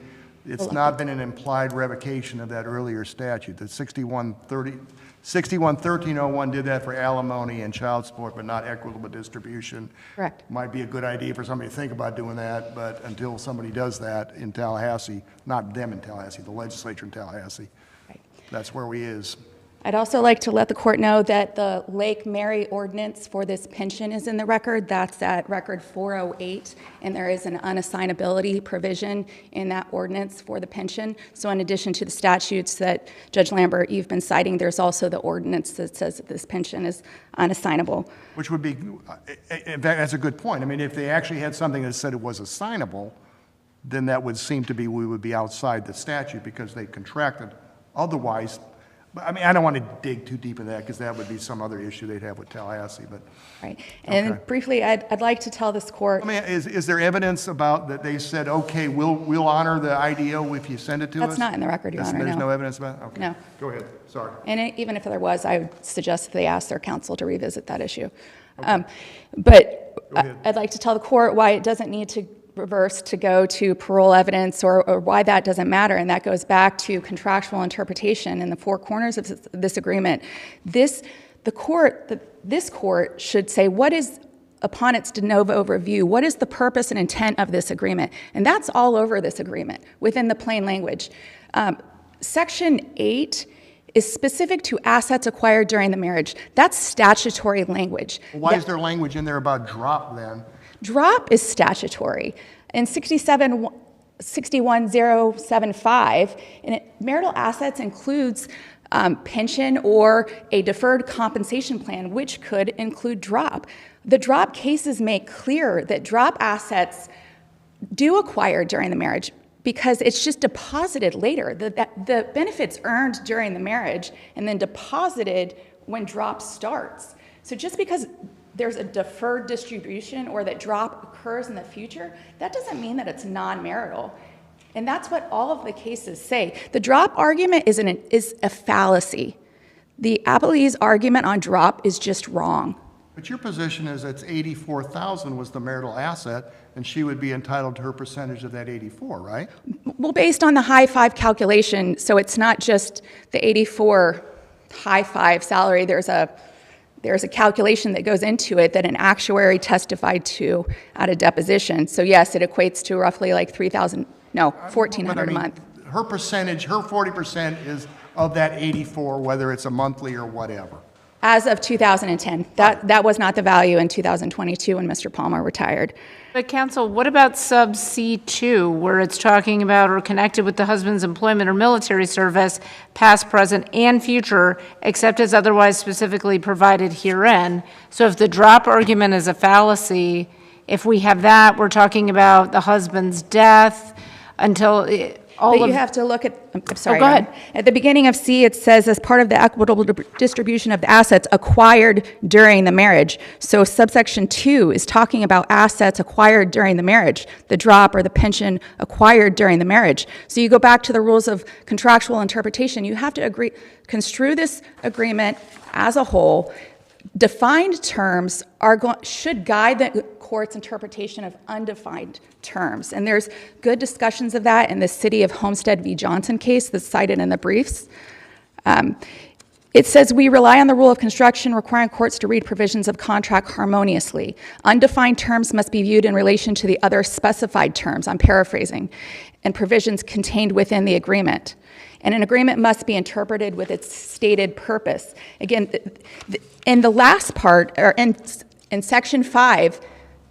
it's not been an implied revocation of that earlier statute. The 611301 did that for alimony and child support, but not equitable distribution. Correct. Might be a good idea for somebody to think about doing that, but until somebody does that in Tallahassee, not them in Tallahassee, the legislature in Tallahassee, Right. that's where we is. I'd also like to let the court know that the Lake Mary ordinance for this pension is in the record. That's at record 408, and there is an unassignability provision in that ordinance for the pension. So in addition to the statutes that Judge Lambert, you've been citing, there's also the ordinance that says that this pension is unassignable. Which would be, in fact, that's a good point. I mean, if they actually had something that said it was assignable, then that would seem to be, we would be outside the statute because they contracted otherwise. But I mean, I don't want to dig too deep into that because that would be some other issue they'd have with Tallahassee, but. Right. And Okay. briefly, I'd like to tell this court. I mean, is there evidence about that they said, okay, we'll honor the IDO if you send it to us? That's not in the record, Your Honor, There's no. no evidence about it? Okay. No. Go ahead, sorry. And even if there was, I would suggest that they ask their counsel to revisit that issue. But Go ahead. I'd like to tell the court why it doesn't need to reverse to go to parole evidence or why that doesn't matter. And that goes back to contractual interpretation in the four corners of this agreement. This court should say, what is, upon its de novo review, what is the purpose and intent of this agreement? And that's all over this agreement within the plain language. Section 8 is specific to assets acquired during the marriage. That's statutory language. Why is there language in there about drop then? Drop is statutory. In 61075, marital assets includes pension or a deferred compensation plan, which could include drop. The drop cases make clear that drop assets do acquire during the marriage because it's just deposited later. The benefits earned during the marriage and then deposited when drop starts. So just because there's a deferred distribution or that drop occurs in the future, that doesn't mean that it's non-marital. And that's what all of the cases say. The drop argument is a fallacy. The appellee's argument on drop is just wrong. But your position is that 84,000 was the marital asset, and she would be entitled to her percentage of that 84, right? Well, based on the high five calculation, so it's not just the 84 high five salary, there's a calculation that goes into it that an actuary testified to at a deposition. So yes, it equates to roughly like $1,400 But I a mean, month. Her percentage, her 40% is of that 84, whether it's a monthly or whatever. As of 2010, that was not the value in 2022 when Mr. Palmer retired. But counsel, what about sub C2, where it's talking about or connected with the husband's employment or military service, past, present, and future, except as otherwise specifically provided herein? So if the drop argument is a fallacy, if we have that, we're talking about the husband's death until all But of... you have to look at, I'm sorry. go ahead. At the beginning of C, it says, as part of the equitable distribution of the assets acquired during the marriage. So subsection 2 is talking about assets acquired during the marriage, the drop or the pension acquired during the marriage. So you go back to the rules of contractual interpretation. You have to construe this agreement as a whole. Defined terms should guide the court's interpretation of undefined terms. And there's good discussions of that in the City of Homestead v. Johnson case that's cited in the briefs. It says, we rely on the rule of construction requiring courts to read provisions of contract harmoniously. Undefined terms must be viewed in relation to the other specified terms, I'm paraphrasing, and provisions contained within the agreement. And an agreement must be interpreted with its stated purpose. Again, in the last part, or in section 5,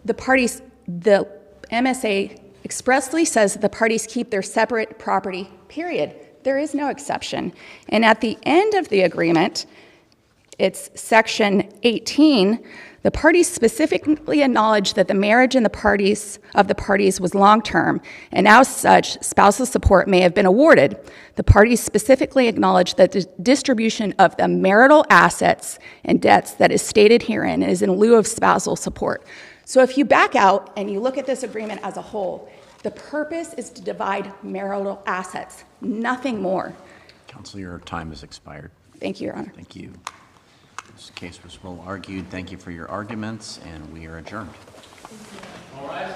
the MSA expressly says that the parties keep their separate property, period. There is no exception. And at the end of the agreement, it's section 18, the parties specifically acknowledge that the marriage of the parties was long-term, and as such, spousal support may have been awarded. The parties specifically acknowledge that the distribution of the marital assets and debts that is stated herein is in lieu of spousal support. So if you back out and you look at this agreement as a whole, the purpose is to divide marital assets, nothing more. Counsel, your time has expired. Thank you, Your Honor. Thank you. This case was well argued. Thank you for your arguments, and we are adjourned. All right.